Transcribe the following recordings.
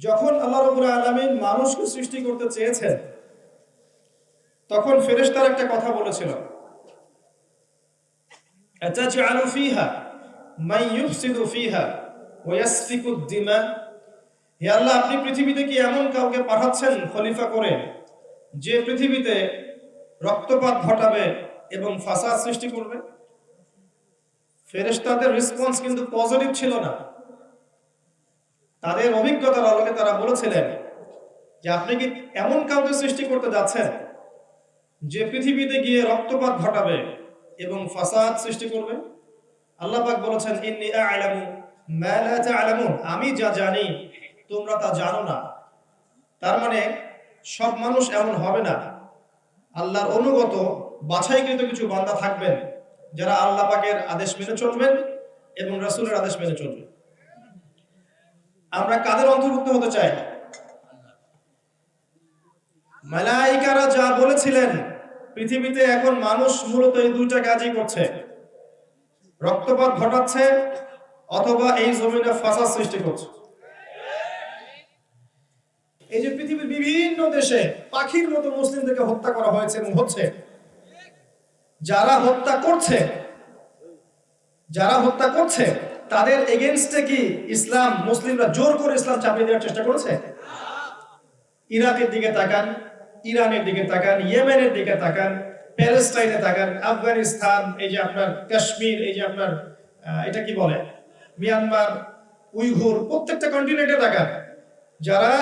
যখন আল্লাহ রাব্বুল আলামিন মানুষকে সৃষ্টি করতে চেয়েছেন, তখন ফেরেশতারা একটা কথা বলেছিল, আতাজআলু ফিহা মান ইউফসিদু ফিহা ওয়া ইয়াসফিকু দিমা। হে আল্লাহ, আপনি পৃথিবীতে কি এমন কাউকে পাঠাচ্ছেন খলিফা করে, যে পৃথিবীতে রক্তপাত ঘটাবে এবং ফাসাদ সৃষ্টি করবে? ফেরেশতাদের রেসপন্স কিন্তু পজিটিভ ছিল না। তাদের অভিজ্ঞতার আলোকে তারা বলেছিলেন যে আপনি কি এমন কাউকে সৃষ্টি করতে যাচ্ছেন যে পৃথিবীতে গিয়ে রক্তপাত ঘটাবে এবং ফাসাদ সৃষ্টি করবে? আল্লাহ পাক বলেছেন, ইন্নী আ'লামু মা লা তা'লামুন, আমি যা জানি তোমরা তা জানো না। তার মানে সব মানুষ এমন হবে না। আল্লাহর অনুগত বাছাইকৃত কিছু বান্দা থাকবেন যারা আল্লাহ পাকের আদেশ মেনে চলবেন এবং রাসূলের আদেশ মেনে চলবেন। আমরা কাদের অন্তর্ভুক্ত হতে চাই? মালায়েকারা যা বলেছিলেন, পৃথিবীতে এখন মানুষ মূলত এই দুইটা কাজই করছে, রক্তপাত ঘটাচ্ছে অথবা এই জমিনে ফাসাদ সৃষ্টি করছে। এই যে পৃথিবীর বিভিন্ন দেশে পাখির মতো মুসলিমদেরকে হত্যা করা হয়েছে এবং হচ্ছে, যারা হত্যা করছে তাদের এগেইনস্টে কি ইসলাম, মুসলিমরা জোর করে ইসলাম চাপিয়ে দেওয়ার চেষ্টা করেছে? ইরাকের দিকে তাকান, ইরানের দিকে তাকান, ইয়েমেনের দিকে তাকান, প্যালেস্টাইনে তাকান, আফগানিস্তান, এই যে আপনার কাশ্মীর, এই যে আপনার এটা কি বলে মিয়ানমার, উইঘুর, প্রত্যেকটা কন্টিনেন্টে তাকান।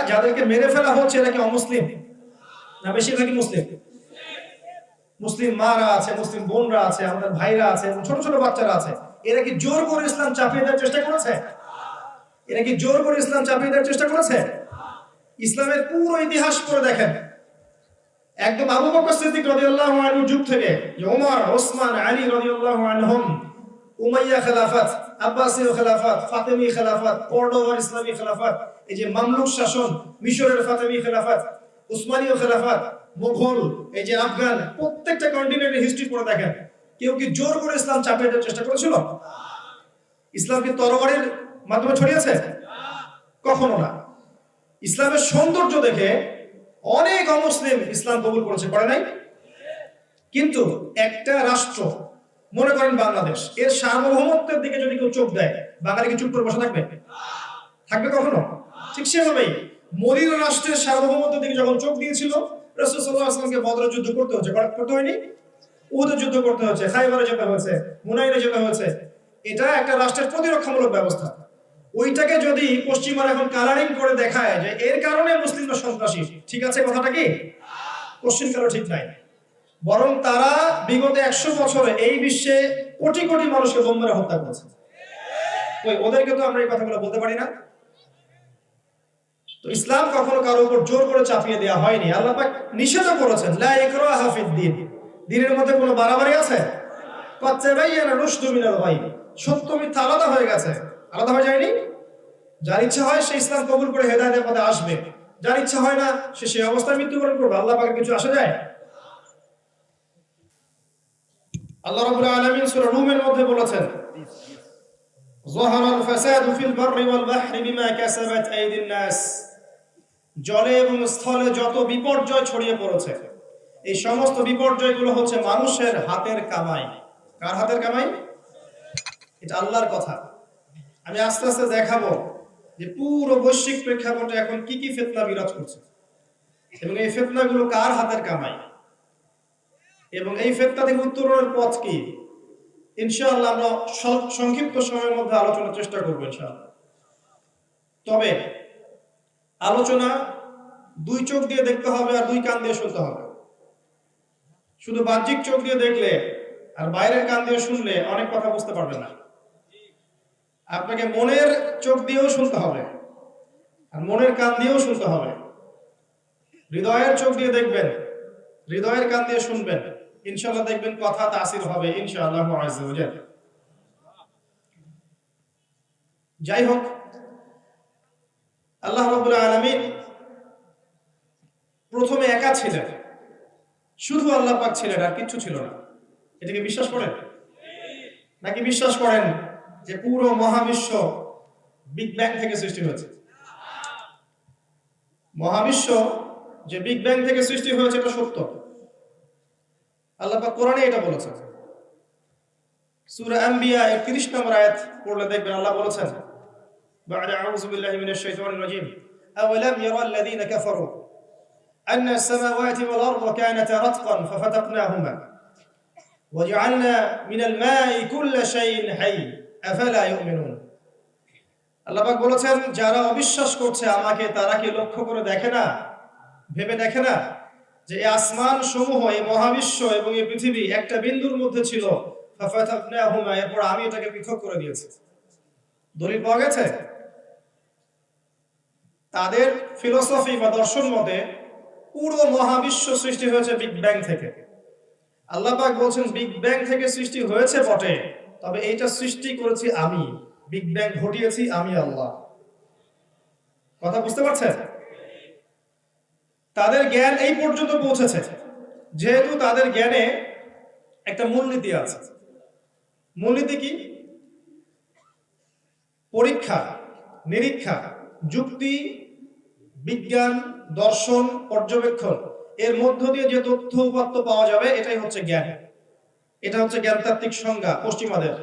যাদেরকে মেরে ফেলা হচ্ছে এরা কি অমুসলিম না বেশিরভাগই মুসলিম? মুসলিম মারা আছে, মুসলিম বোনরা আছে, আমাদের ভাইরা আছে এবং ছোট ছোট বাচ্চারা আছে। এরা কি জোর করে ইসলাম চাপিয়ে দেওয়ার চেষ্টা করেছে? ইসলামের পুরো ইতিহাস পড়ে দেখেন, একদম আবু বকর সিদ্দিক রাদিয়াল্লাহু আনহু যুগ থেকে যে ওমর, ওসমান, আলী রাদিয়াল্লাহু আনহুম, উমাইয়া খেলাফত, আব্বাসীয় খেলাফত, ফাতেমি খেলাফত, কর্ডোবার ইসলামী খেলাফত, এই যে মামলুক শাসন, মিশরের ফাতেমি খেলাফত, উসমানীয় খেলাফত, মুঘল, এই যে আফগান, প্রত্যেকটা কন্টিনেন্টের হিস্ট্রি পড়ে দেখেন, কেউ কি জোর করে ইসলাম চাপিয়ে দেওয়ার চেষ্টা করেছিল? ইসলাম কি তরবারির মাধ্যমে ছড়িয়েছে? কখনো না। ইসলামের সৌন্দর্য দেখে অনেক অমুসলিম ইসলাম কবুল করেছে, করে নাই? কিন্তু একটা রাষ্ট্র, মনে করেন বাংলাদেশ, এর সার্বভৌমত্বের দিকে যদি কেউ চোখ দেয়, বাঙালি কি চুপ করে বসে থাকবে? থাকবে কখনো? ঠিক সেভাবেই মদিনা রাষ্ট্রের সার্বভৌমত্বের দিকে যখন চোখ দিয়েছিল, রাসূল সাল্লাল্লাহু আলাইহি ওয়াসাল্লামকে বদরের যুদ্ধ করতে হয়নি? উহুদের যুদ্ধ করতে হয়েছে, খায়বারে যেতে হয়েছে, হুনাইনে যেতে হয়েছে। এটা একটা রাষ্ট্রের প্রতিরক্ষামূলক ব্যবস্থা। ওইটাকে যদি পশ্চিমারা এখন কালারিং করে দেখায় যে এর কারণে মুসলিমরা সন্ত্রাসী, ঠিক আছে কথাটা কি? কোশ্চেন কারো ঠিক নাই। বরং তারা বিগত 100 বছরে এই বিশ্বে কোটি কোটি মানুষকে বোম মেরে হত্যা করেছে। ওদেরকে তো আমরা এই কথাগুলো বলতে পারি না। তো ইসলাম কখনো কারো উপর জোর করে চাপিয়ে দেওয়া হয়নি। আল্লাহ পাক নিষেধ করেছেন, লা ইকরাহা ফিদ-দীন, দ্বীনের মধ্যে কোনো বাড়াবাড়ি আছে? ক্বাদ তাবায়্যানা রুশদু মিনাল গায়, সত্য মিথ্যা আলাদা হয়ে গেছে, আলাদা হয়ে যায়নি। যার ইচ্ছা হয় সে ইসলাম কবুল করে হেদায়েতের পথে আসবে, যার ইচ্ছা হয় না সে সেই অবস্থায় মৃত্যুবরণ করবে। আল্লাহ পাকের কিছু আসে যায়? আল্লাহ রাব্বুল আলামিন সূরা রুমের মধ্যে বলেছেন, যাহারাল ফাসাদু ফিল বাররি ওয়াল বাহরি বিমা কাসাবাত আইদিন নাস, জলে এবং স্থলে যত বিপর্যয় ছড়িয়ে পড়েছে, এই সমস্ত বিপর্যয়গুলো হচ্ছে মানুষের হাতের কামাই। কার হাতের কামাই? এটা আল্লাহর কথা। আমি আস্তে আস্তে দেখাবো যে পুরো বৈশ্বিক প্রেক্ষাপটে এখন কি কি ফিতনা বিরাজ করছে এবং এই ফিতনাগুলো কার হাতের কামাই এবং এই ফিতনা থেকে উত্তরণের পথ কি। ইনশাআল্লাহ আমরা সংক্ষিপ্ত সময়ের মধ্যে আলোচনার চেষ্টা করবো ইনশাআল্লাহ। তবে আলোচনা দুই চোখ দিয়ে দেখতে হবে আর দুই কান দিয়ে শুনতে হবে। শুধু বাহ্যিক চোখ দিয়ে দেখলে আর বাইরের কান দিয়ে শুনলে অনেক কথা বুঝতে পারবেন না। আপনাকে মনের চোখ দিয়েও শুনতে হবে আর মনের কান দিয়েও শুনতে হবে। হৃদয়ের চোখ দিয়ে দেখবেন, হৃদয়ের কান দিয়ে শুনবেন, ইনশাআল্লাহ দেখবেন কথা তাসির হবে ইনশাআল্লাহ আযজা ওয়া জাল। যাই হোক, আল্লাহ রাব্বুল আলামিন প্রথমে একা ছিলেন, শুধু আল্লাহ পাক ছিলেন, আর কিচ্ছু ছিল না। এটাকে বিশ্বাস করেন? নাকি বিশ্বাস করেন যে পুরো মহাবিশ্ব বিগ ব্যাং থেকে সৃষ্টি হয়েছে? মহাবিশ্ব যে বিগ ব্যাং থেকে সৃষ্টি হয়েছে এটা সত্য। আল্লাহ পাক কোরআনে এটা বলেছেন। সূরা আম্বিয়া ৩১ নম্বর আয়াত পড়লে দেখবেন আল্লাহ বলেছেন, বা'দা আউযু বিল্লাহি মিনাশ শাইতানির রাজীম, আওয়ালাম ইয়ারাল্লাযীনা কাফারু আন্না আস-সামাওয়াতি ওয়াল আরদা কানাতা রাতকান ফাফাতাকনাহুমা ওয়া জা'আলনা মিনাল মাই কুল্লা শাইইন হাই আফালা ইউমিনুন। আল্লাহ পাক বলেছেন, যারা অবিশ্বাস করছে আমাকে তারা কি লক্ষ্য করে দেখে না, ভেবে দেখে না যে এই আসমান সমূহ, এই মহাবিশ্ব এবং এই পৃথিবী একটা বিন্দুর মধ্যে ছিল, ফাফাতাকনাহুমা, এরপর আমি এটাকে পৃথক করে দিয়েছি। দলিল পাওয়া গেছে। তাদের ফিলোসফি বা দর্শন মতে পুরো মহাবিশ্ব সৃষ্টি হয়েছে বিগ ব্যাং থেকে। আল্লাহ পাক বলছেন বিগ ব্যাং থেকে সৃষ্টি হয়েছে বটে, তবে এইটা সৃষ্টি করেছি আমি, বিগ ব্যাং ঘটিয়েছি আমি আল্লাহ। কথা বুঝতে পারছেন? তাদের জ্ঞান এই পর্যন্ত পৌঁছেছে, যেহেতু তাদের জ্ঞানে একটা মূলনীতি আছে। মূলনীতি কি? পরীক্ষা নিরীক্ষা, যুক্তি, বিজ্ঞান, দর্শন, পর্যবেক্ষণ, এর মধ্য দিয়ে যে তথ্য উপাত্ত পাওয়া যাবে এটাই হচ্ছে জ্ঞান। এটা হচ্ছে জ্ঞানতাত্ত্বিক সংজ্ঞা পশ্চিমাদের।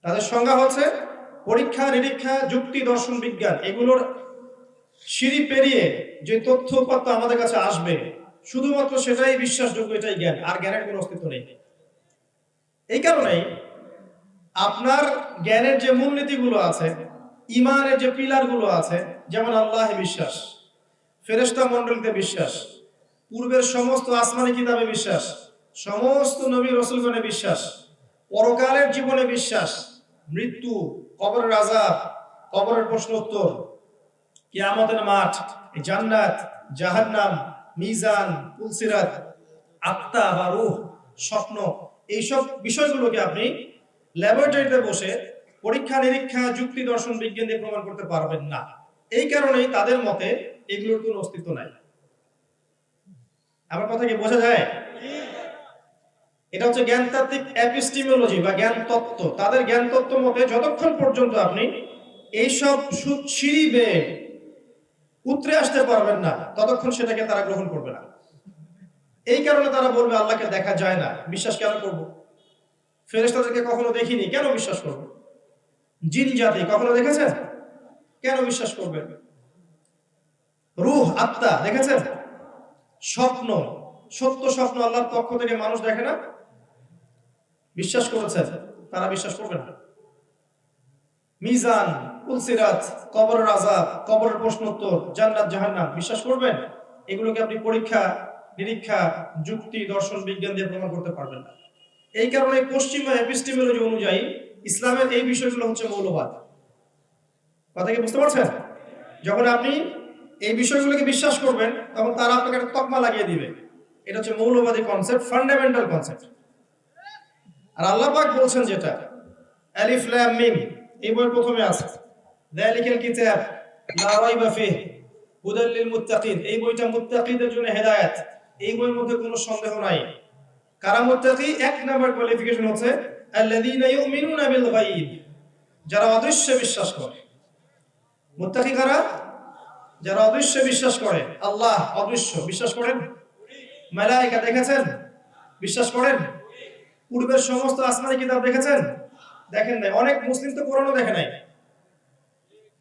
তাদের সংজ্ঞা হচ্ছে পরীক্ষা নিরীক্ষা, যুক্তি, দর্শন, বিজ্ঞান, এগুলোর সিঁড়ি পেরিয়ে যে তথ্য উপাত্ত আমাদের কাছে আসবে শুধুমাত্র সেটাই বিশ্বাসযোগ্য, এটাই জ্ঞান, আর জ্ঞানের কোনো অস্তিত্ব নেই। এই কারণেই আপনার জ্ঞানের যে মূলনীতিগুলো আছে, ইমানের যে পিলারগুলো আছে, যেমন আল্লাহে বিশ্বাস, ফেরেশতা মণ্ডলীতে বিশ্বাস, পূর্বের সমস্ত আসমানি কিতাবে বিশ্বাস, সমস্ত নবী রাসূলগণে বিশ্বাস, পরকালের জীবনে বিশ্বাস, মৃত্যু, কবরের আযাব, কবরের প্রশ্ন উত্তর, কিয়ামতের মাঠ, জান্নাত, জাহান্নাম, মিজান, পুলসিরাত, আত্মা বা রূহ, স্বপ্ন, এইসব বিষয়গুলোকে আপনি ল্যাবরেটরিতে বসে পরীক্ষা নিরীক্ষা, যুক্তি, দর্শন, বিজ্ঞান দিয়ে প্রমাণ করতে পারবেন না। এই কারণেই তাদের মতে এগুলোর কোনো অস্তিত্ব নাই। আমার কথা কি বোঝা যায়? এটা হচ্ছে জ্ঞানতাত্ত্বিক এপিস্টিমোলজি বা জ্ঞান তত্ত্ব। তাদের জ্ঞান তত্ত্ব মতে যতক্ষণ পর্যন্ত আপনি এইসব সিঁড়ি বেয়ে উতরে আসতে পারবেন না, ততক্ষণ সেটাকে তারা গ্রহণ করবে না। এই কারণে তারা বলবে আল্লাহকে দেখা যায় না, বিশ্বাস কেন করব? ফেরেশতাদেরকে কখনো দেখিনি, কেন বিশ্বাস করব? জিন জাতি কখনো দেখেছেন, কেন বিশ্বাস করবেন? রূহ, আত্মা দেখেছেন? স্বপ্ন, সত্য স্বপ্ন আল্লাহর পক্ষ থেকে মানুষ দেখে না, বিশ্বাস করেছেন, তারা বিশ্বাস করবে না। মিজান, পুলসিরাত, কবরের আযাব, কবরের প্রশ্ন উত্তর, জান্নাত জাহান্নাম, বিশ্বাস করবেন? এগুলোকে আপনি পরীক্ষা নিরীক্ষা, যুক্তি, দর্শন, বিজ্ঞান দিয়ে প্রমাণ করতে পারবেন না। এই কারণে পশ্চিমা এপিস্টিমোলজি অনুযায়ী ইসলামের এই বিষয়গুলো হচ্ছে মৌলবাদ। কথা কি বুঝতে পারছেন? যখন আপনি এই বিষয়গুলোকে বিশ্বাস করবেন তখন তারা আপনাকে একটা তকমা লাগিয়ে দিবে, এটা হচ্ছে মৌলবাদী কনসেপ্ট, ফান্ডামেন্টাল কনসেপ্ট। আর আল্লাহ পাক বলছেন যেটা, আলিফ লাম মিম, এই বইয়ের প্রথমে আছে যালিকাল কিতাব লা রাইবা ফিহি হুদাল লিল মুত্তাকিন, এই বইটা মুত্তাকিদের জন্য হেদায়েত। এই বইয়ের মধ্যে কোনো সন্দেহ নাই। কারা মুত্তাকি? এক নাম্বার কোয়ালিফিকেশন হচ্ছে আল্লাযীনা ইউমিনুনা বিল গায়ব, যারা অদৃশ্যে বিশ্বাস করে। মুত্তাকি কারা? যারা অদৃশ্যে বিশ্বাস করে। আল্লাহ অদৃশ্য, বিশ্বাস করেন? মালায়েকা দেখেছেন, বিশ্বাস করেন? পূর্বের সমস্ত আসমানি কিতাব দেখেছেন? দেখেন নাই। অনেক মুসলিম তো কোরআনও দেখে নাই।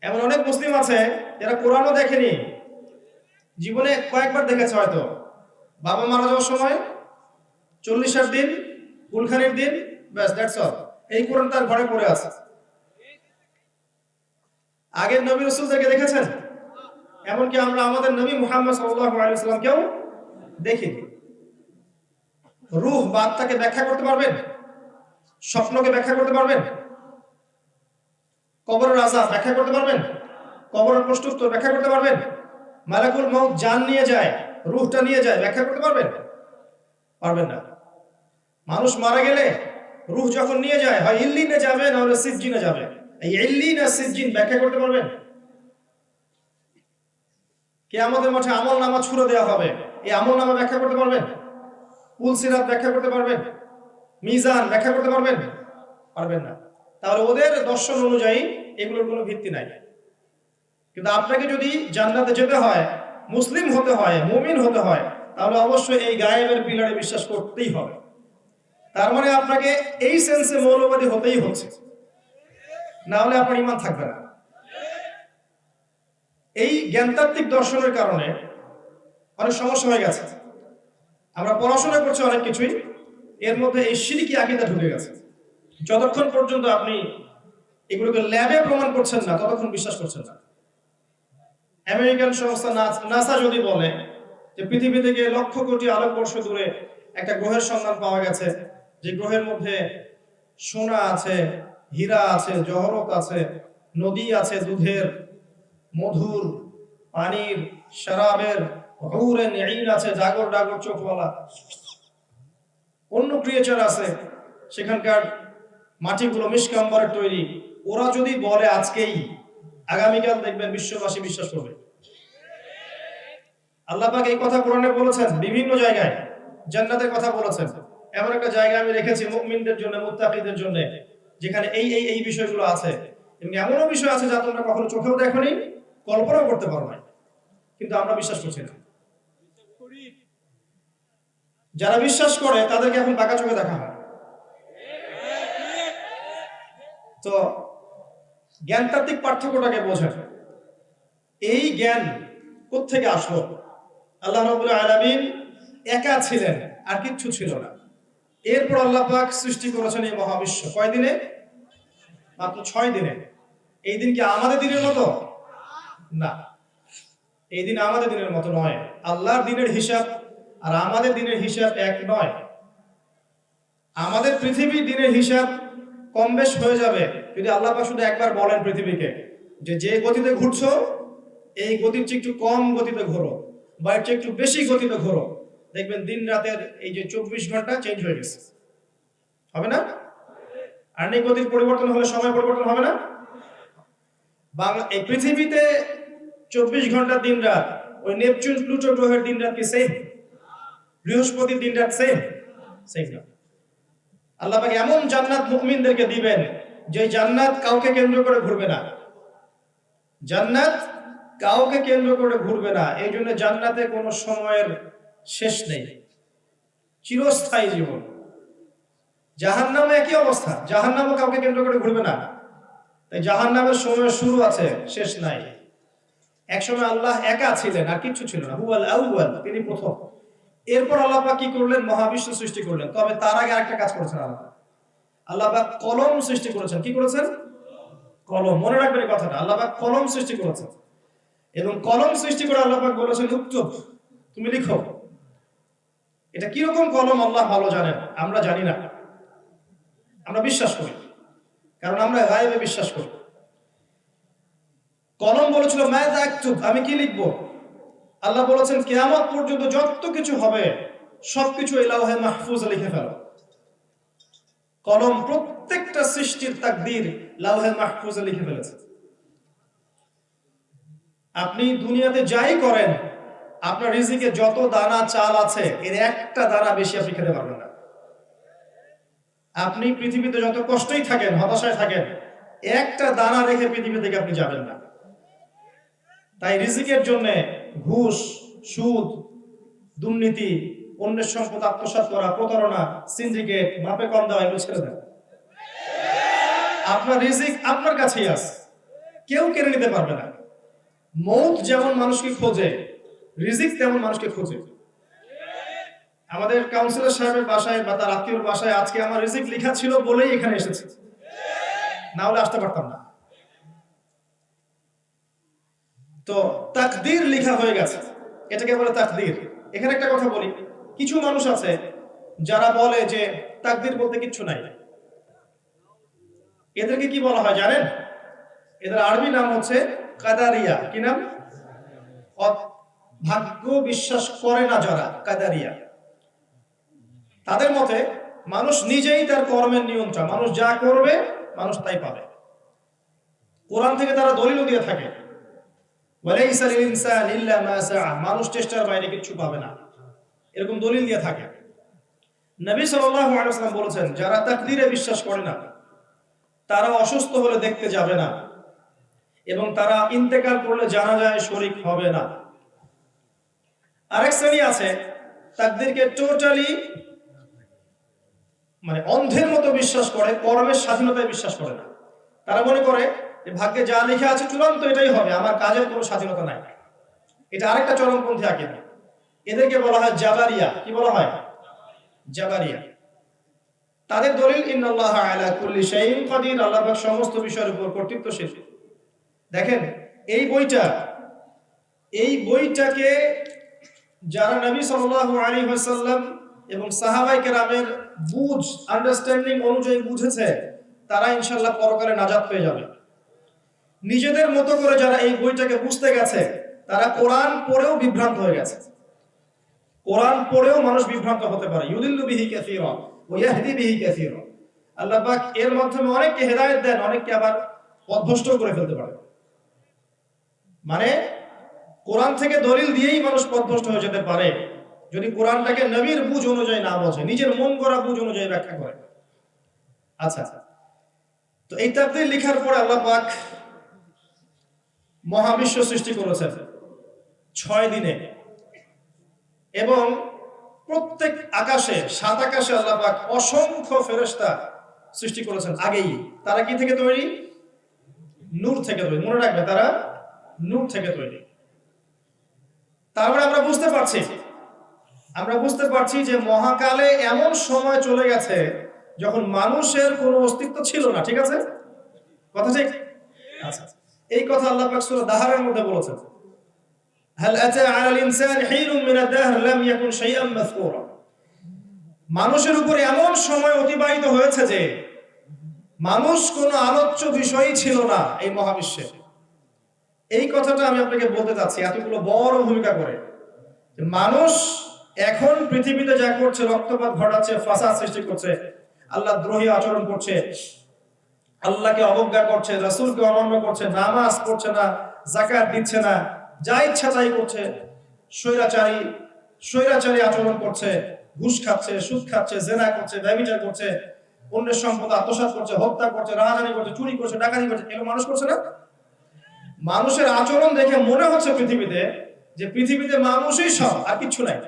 এমন অনেক মুসলিম আছে যারা কোরআনও দেখেনি, জীবনে কয়েকবার দেখেছে হয়তো। বাবা মারা যাওয়ার সময় 40-60 দিন, কুলখানির দিন, ব্যাস, দ্যাটস অল। এই কোরআন তার ঘরে পড়ে আছে। আগের নবী রাসূলদেরকে দেখেছেন? এমনকি আমরা আমাদের নবী মুহাম্মদ সাল্লাল্লাহু আলাইহি ওয়াসাল্লামকেও দেখিনি। রূহ বা আত্মাকে ব্যাখ্যা করতে পারবেন? স্বপ্নকে ব্যাখ্যা করতে পারবেন? কবরের আযাব ব্যাখ্যা করতে পারবেন? কবরের প্রশ্ন উত্তর ব্যাখ্যা করতে পারবেন? মালাকুল মউত জান নিয়ে যায়, রূহটা নিয়ে যায়, ব্যাখ্যা করতে পারবেন? পারবেন না। মানুষ মারা গেলে রূহ যখন নিয়ে যায়, হয় ইল্লিনে যাবে না হলে সিজ্জিনে যাবে। এই ইল্লিন আর সিজ্জিন ব্যাখ্যা করতে পারবেন? কিয়ামতের মাঠে আমলনামা ছুড়ে দেওয়া হবে, এই আমলনামা ব্যাখ্যা করতে পারবেন? পুলসিরাত ব্যাখ্যা করতে পারবেন? মিজান ব্যাখ্যা করতে পারবেন? পারবেন না। তাহলে ওদের দর্শন অনুযায়ী এগুলোর কোনো ভিত্তি নাই। কিন্তু আপনাকে যদি জান্নাতে যেতে হয়, মুসলিম হতে হয়, মুমিন হতে হয়, তাহলে অবশ্যই এই গায়েবের পিলারে বিশ্বাস করতেই হবে। তার মানে আপনাকে এই সেন্সে মৌলবাদী হতেই হচ্ছে, না হলে আপনার ঈমান থাকবে না। এই জ্ঞানতাত্ত্বিক দর্শনের কারণে অনেক সমস্যা হয়ে গেছে। আমরা পড়াশোনা করছি অনেক কিছুই, এর মধ্যে এই শিরকি আকীদা ঢুকে গেছে। যতক্ষণ পর্যন্ত আপনি এগুলোকে ল্যাবে প্রমাণ করছেন না, ততক্ষণ বিশ্বাস করছেন না। আমেরিকান সংস্থা নাসা যদি বলে যে পৃথিবী থেকে লক্ষ কোটি আলোকবর্ষ দূরে একটা গ্রহের সন্ধান পাওয়া গেছে, যে গ্রহের মধ্যে সোনা আছে, হীরা আছে, জহরত আছে, নদী আছে, দুধের, মধুর, পানির, শরাবের, হুরেন ঈন আছে, জাগর ডাগর চোখওয়ালা, অন্য ক্রিয়েচার আছে, সেখানকার মাটিগুলো মিশকে আম্বরের তৈরি। ওরা যদি বলে আজকেই, আগামীকাল দেখবেন বিশ্ববাসী বিশ্বাস করবে। আল্লাহ পাক এই কথা কোরআনে বলেছেন, বিভিন্ন জায়গায় জান্নাতের কথা বলেছেন। এমন একটা জায়গা আমি রেখেছি মুমিনদের জন্য, মুত্তাকিদের জন্য, যেখানে এই বিষয়গুলো আছে। এমনও বিষয় আছে যা তোমরা কখনো চোখেও দেখোনি, কল্পনাও করতে পারো না, কিন্তু আমরা বিশ্বাস করছি না। যারা বিশ্বাস করে তাদেরকে এখন বাঁকা চোখে দেখা হয়। তো জ্ঞানতাত্ত্বিক পার্থক্যটাকে বোঝেন। এই জ্ঞান কোত্থেকে আসলো? আল্লাহ রাব্বুল আলামিন একা ছিলেন, আর কিচ্ছু ছিল না। এরপর আল্লাহ পাক সৃষ্টি করেছেন এই মহাবিশ্ব। কয় দিনে? মাত্র 6 দিনে। এই দিন কি আমাদের দিনের মতো? না, এই দিন আমাদের দিনের মতো নয়। আল্লাহর দিনের হিসাব আর আমাদের দিনের হিসাব এক নয়। আমাদের পৃথিবীর দিনের হিসাব কম বেশ হয়ে যাবে যদি আল্লাহ পাক শুধু একবার বলেন পৃথিবীকে যে গতিতে ঘুরছো, এই গতির চেয়ে একটু কম গতিতে ঘোরো, বা এর চেয়ে একটু বেশি গতিতে ঘোরো। দেখবেন দিন রাতের এই যে 24 ঘন্টা চেঞ্জ হয়ে গেছে। হবে না? আর এই গতির পরিবর্তন হলে সময় পরিবর্তন হবে না? এই পৃথিবীতে 24 ঘন্টা দিন রাত, ওই নেপচুন প্লুটো গ্রহের দিন রাত কি সেম? বৃহস্পতির দিন রাত সেম? সেম না। আল্লাহ পাক এমন জান্নাত মুমিনদেরকে দিবেন যে জান্নাত কাউকে কেন্দ্র করে ঘুরবে না। জান্নাত কাউকে কেন্দ্র করে ঘুরবে না। এই জন্য জান্নাতে কোনো সময়ের শেষ নেই, চিরস্থায়ী জীবন। জাহান্নামে একই অবস্থা, জাহান্নামও কাউকে কেন্দ্র করে ঘুরবে না। তাই জাহান্নামের সময়ের শুরু আছে, শেষ নাই। একসময় আল্লাহ একা ছিলেন, আর কিচ্ছু ছিল না। হুয়াল আউয়াল, তিনি প্রথম। এরপর আল্লাহ পাক কি করলেন? মহাবিশ্ব সৃষ্টি করলেন। তবে তার আগে আরেকটা কাজ করেছেন আল্লাহ। আল্লাহ পাক কলম সৃষ্টি করেছেন। কি করেছেন? কলম। মনে রাখবেন এই কথাটা, আল্লাহ পাক কলম সৃষ্টি করেছেন। এবং কলম সৃষ্টি করে আল্লাহ পাক বলেছেন, উক্তুব, তুমি লিখো। এটা কি রকম কলম আল্লাহ ভালো জানেন, আমরা জানি না। আমরা বিশ্বাস করি, কারণ আমরা গায়েবে বিশ্বাস করি। কলম বলেছিল মাযা আকতুব, আমি কি লিখব? আল্লাহ বলেছেন কিয়ামত পর্যন্ত যত কিছু হবে সবকিছু এই লাওহে মাহফুজে লিখে ফেলো। কলম প্রত্যেকটা সৃষ্টির তাকদীর লাওহে মাহফুজে লিখে ফেলেছে। আপনি দুনিয়াতে যাই করেন, আপনার রিজিকে যত দানা চাল আছে, এর একটা দানা বেশি আপনি খেতে পারবেন না। আপনি পৃথিবীতে যত কষ্টই থাকেন, হতাশায় থাকেন, একটা দানা রেখে পৃথিবী থেকে আপনি যাবেন না। তাই রিজিকের জন্য ঘুষ, সুদ, দুর্নীতি, অন্যের সম্পদ আত্মসাৎ করা, প্রতারণা, সিন্ডিকেট, মাপে কম দেওয়া, এগুলো ছেড়ে দেন। আপনার রিজিক আপনার কাছেই আছে, কেউ কেড়ে নিতে পারবে না। মৌত যেমন মানুষকে খোঁজে, রিজিক তেমন মানুষকে খোঁজে। আমাদের কাউন্সিলর সাহেবের বাসায় বা তার আত্মীয়র বাসায় আজকে আমার রিজিক লেখা ছিল বলেই এখানে এসেছে, না হলে আসতে পারতাম না। তো তাকদীর লেখা হয়ে গেছে, এটাকে বলে তাকদীর। এখানে একটা কথা বলি, কিছু মানুষ আছে যারা বলে যে তাকদীর বলতে কিচ্ছু নাই। এদেরকে কি বলা হয় জানেন? এদের আরবি নাম হচ্ছে কাদারিয়া। কি নাম? ভাগ্য বিশ্বাস করে না যারা, কাদারিয়া। তাদের মতে মানুষ নিজেই তার কর্মের নিয়ন্ত্রণ, মানুষ যা করবে মানুষ তাই পাবে। কোরআন থেকে তারা দলিল দিয়ে থাকে, ওয়ালাইসা লিল ইনসানি ইল্লা মা সাআ, মানুষ চেষ্টার বাইরে কিছু পাবে না, এরকম দলিল দিয়ে থাকে। নবী সাল্লাল্লাহু আলাইহি ওয়াসাল্লাম বলেছেন, যারা তাকদীরে বিশ্বাস করে না তারা অসুস্থ হলে দেখতে যাবে না, এবং তারা ইন্তেকাল করলে জানাজায় শরীক হবে না। আরেক শ্রেণী আছে তাকদীরকে টোটালি মানে অন্ধের মতো বিশ্বাস করে, কর্মের স্বাধীনতায় বিশ্বাস করে না। তারা মনে করে যে ভাগ্যে যা লেখা আছে চূড়ান্ত এটাই হবে, আমার কাজের কোনো স্বাধীনতা নাই। এটা আরেকটা চরমপন্থী আকীদা। এদেরকে বলা হয় জাবারিয়া। কি বলা হয়? জাবারিয়া। তাদের দলিল ইন্নাল্লাহা আলা কুল্লি শাইইন কাদির, আল্লাহ পাক সমস্ত বিষয়ের উপর কর্তৃত্বশীল। দেখেন এই বইটাকে যারা নবী সাল্লাল্লাহু আলাইহি ওয়াসাল্লাম এবং সাহাবায়ে কেরামের আন্ডারস্ট্যান্ডিং অনুযায়ী বুঝেছে, তারা ইনশাআল্লাহ পরকালে নাজাত পেয়ে যাবে। নিজেদের মতো করে যারা এই বইটাকে বুঝতে গেছে, তারা কোরআন পড়েও বিভ্রান্ত হয়ে গেছে। কোরআন পড়েও মানুষ বিভ্রান্ত হতে পারে। ইউদিল্লু বিহি কাসীরা ওয়া ইয়াহদি বিহি কাসীরা। আল্লাহ পাক এর মাধ্যমে অনেককে হেদায়েত দেন, অনেককে আবার পথভ্রষ্ট করে ফেলতে পারে। মানে কোরআন থেকে দলিল দিয়েই মানুষ পথভ্রষ্ট হয়ে যেতে পারে যদি কোরআনটাকে নবীর বুঝ অনুযায়ী না বোঝে, নিজের মন গড়া বুঝ অনুযায়ী ব্যাখ্যা করে। আচ্ছা, তো এই তাফসীর লেখার পরে আল্লাহ পাক মহাবিশ্ব সৃষ্টি করেছেন 6 দিনে, এবং প্রত্যেক আকাশে, 7 আকাশে আল্লাহ পাক অসংখ্য ফেরেশতা সৃষ্টি করেছেন আগেই। তারা কি থেকে তৈরি? নূর থেকে তৈরি। মনে রাখবে, তারা নূর থেকে তৈরি। তারপরে আমরা বুঝতে পারছি যে মহাকালে এমন সময় চলে গেছে যখন মানুষের কোনো অস্তিত্ব ছিল না। ঠিক আছে? কথা ঠিক? আচ্ছা, এই কথা আল্লাহ পাক সূরা দাহরের মধ্যে বলেছেন, হাল আতা আলাল ইনসানি হিনুম মিনাদ দাহর লাম ইয়াকুন শাইআন মাযকুরা। মানুষের উপর এমন সময় অতিবাহিত হয়েছে যে মানুষ কোনো আলোচ্য বিষয়ই ছিল না এই মহাবিশ্বে। এই কথাটা আমি আপনাকে বলতে চাচ্ছি এতগুলো বড় ভূমিকা করে। মানুষ এখন পৃথিবীতে যা করছে, রক্তপাত ঘটাচ্ছে, ফাসাদ সৃষ্টি করছে, আল্লাহ দ্রোহী আচরণ করছে, আল্লাহকে অবজ্ঞা করছে, রাসূলকে অমান্য করছে, নামাজ পড়ছে না, যাকাত দিচ্ছে না, যা ইচ্ছা তাই করছে, স্বৈরাচারী আচরণ করছে, ঘুষ খাচ্ছে, সুদ খাচ্ছে, জেনা করছে, ব্যভিচার করছে, অন্যের সম্পদ আত্মসাৎ করছে, হত্যা করছে, রাহাজানি করছে, চুরি করছে, ডাকাতি করছে। এগুলো মানুষ করছে না? মানুষের আচরণ দেখে মনে হচ্ছে পৃথিবীতে মানুষই সব, আর কিছু নাই।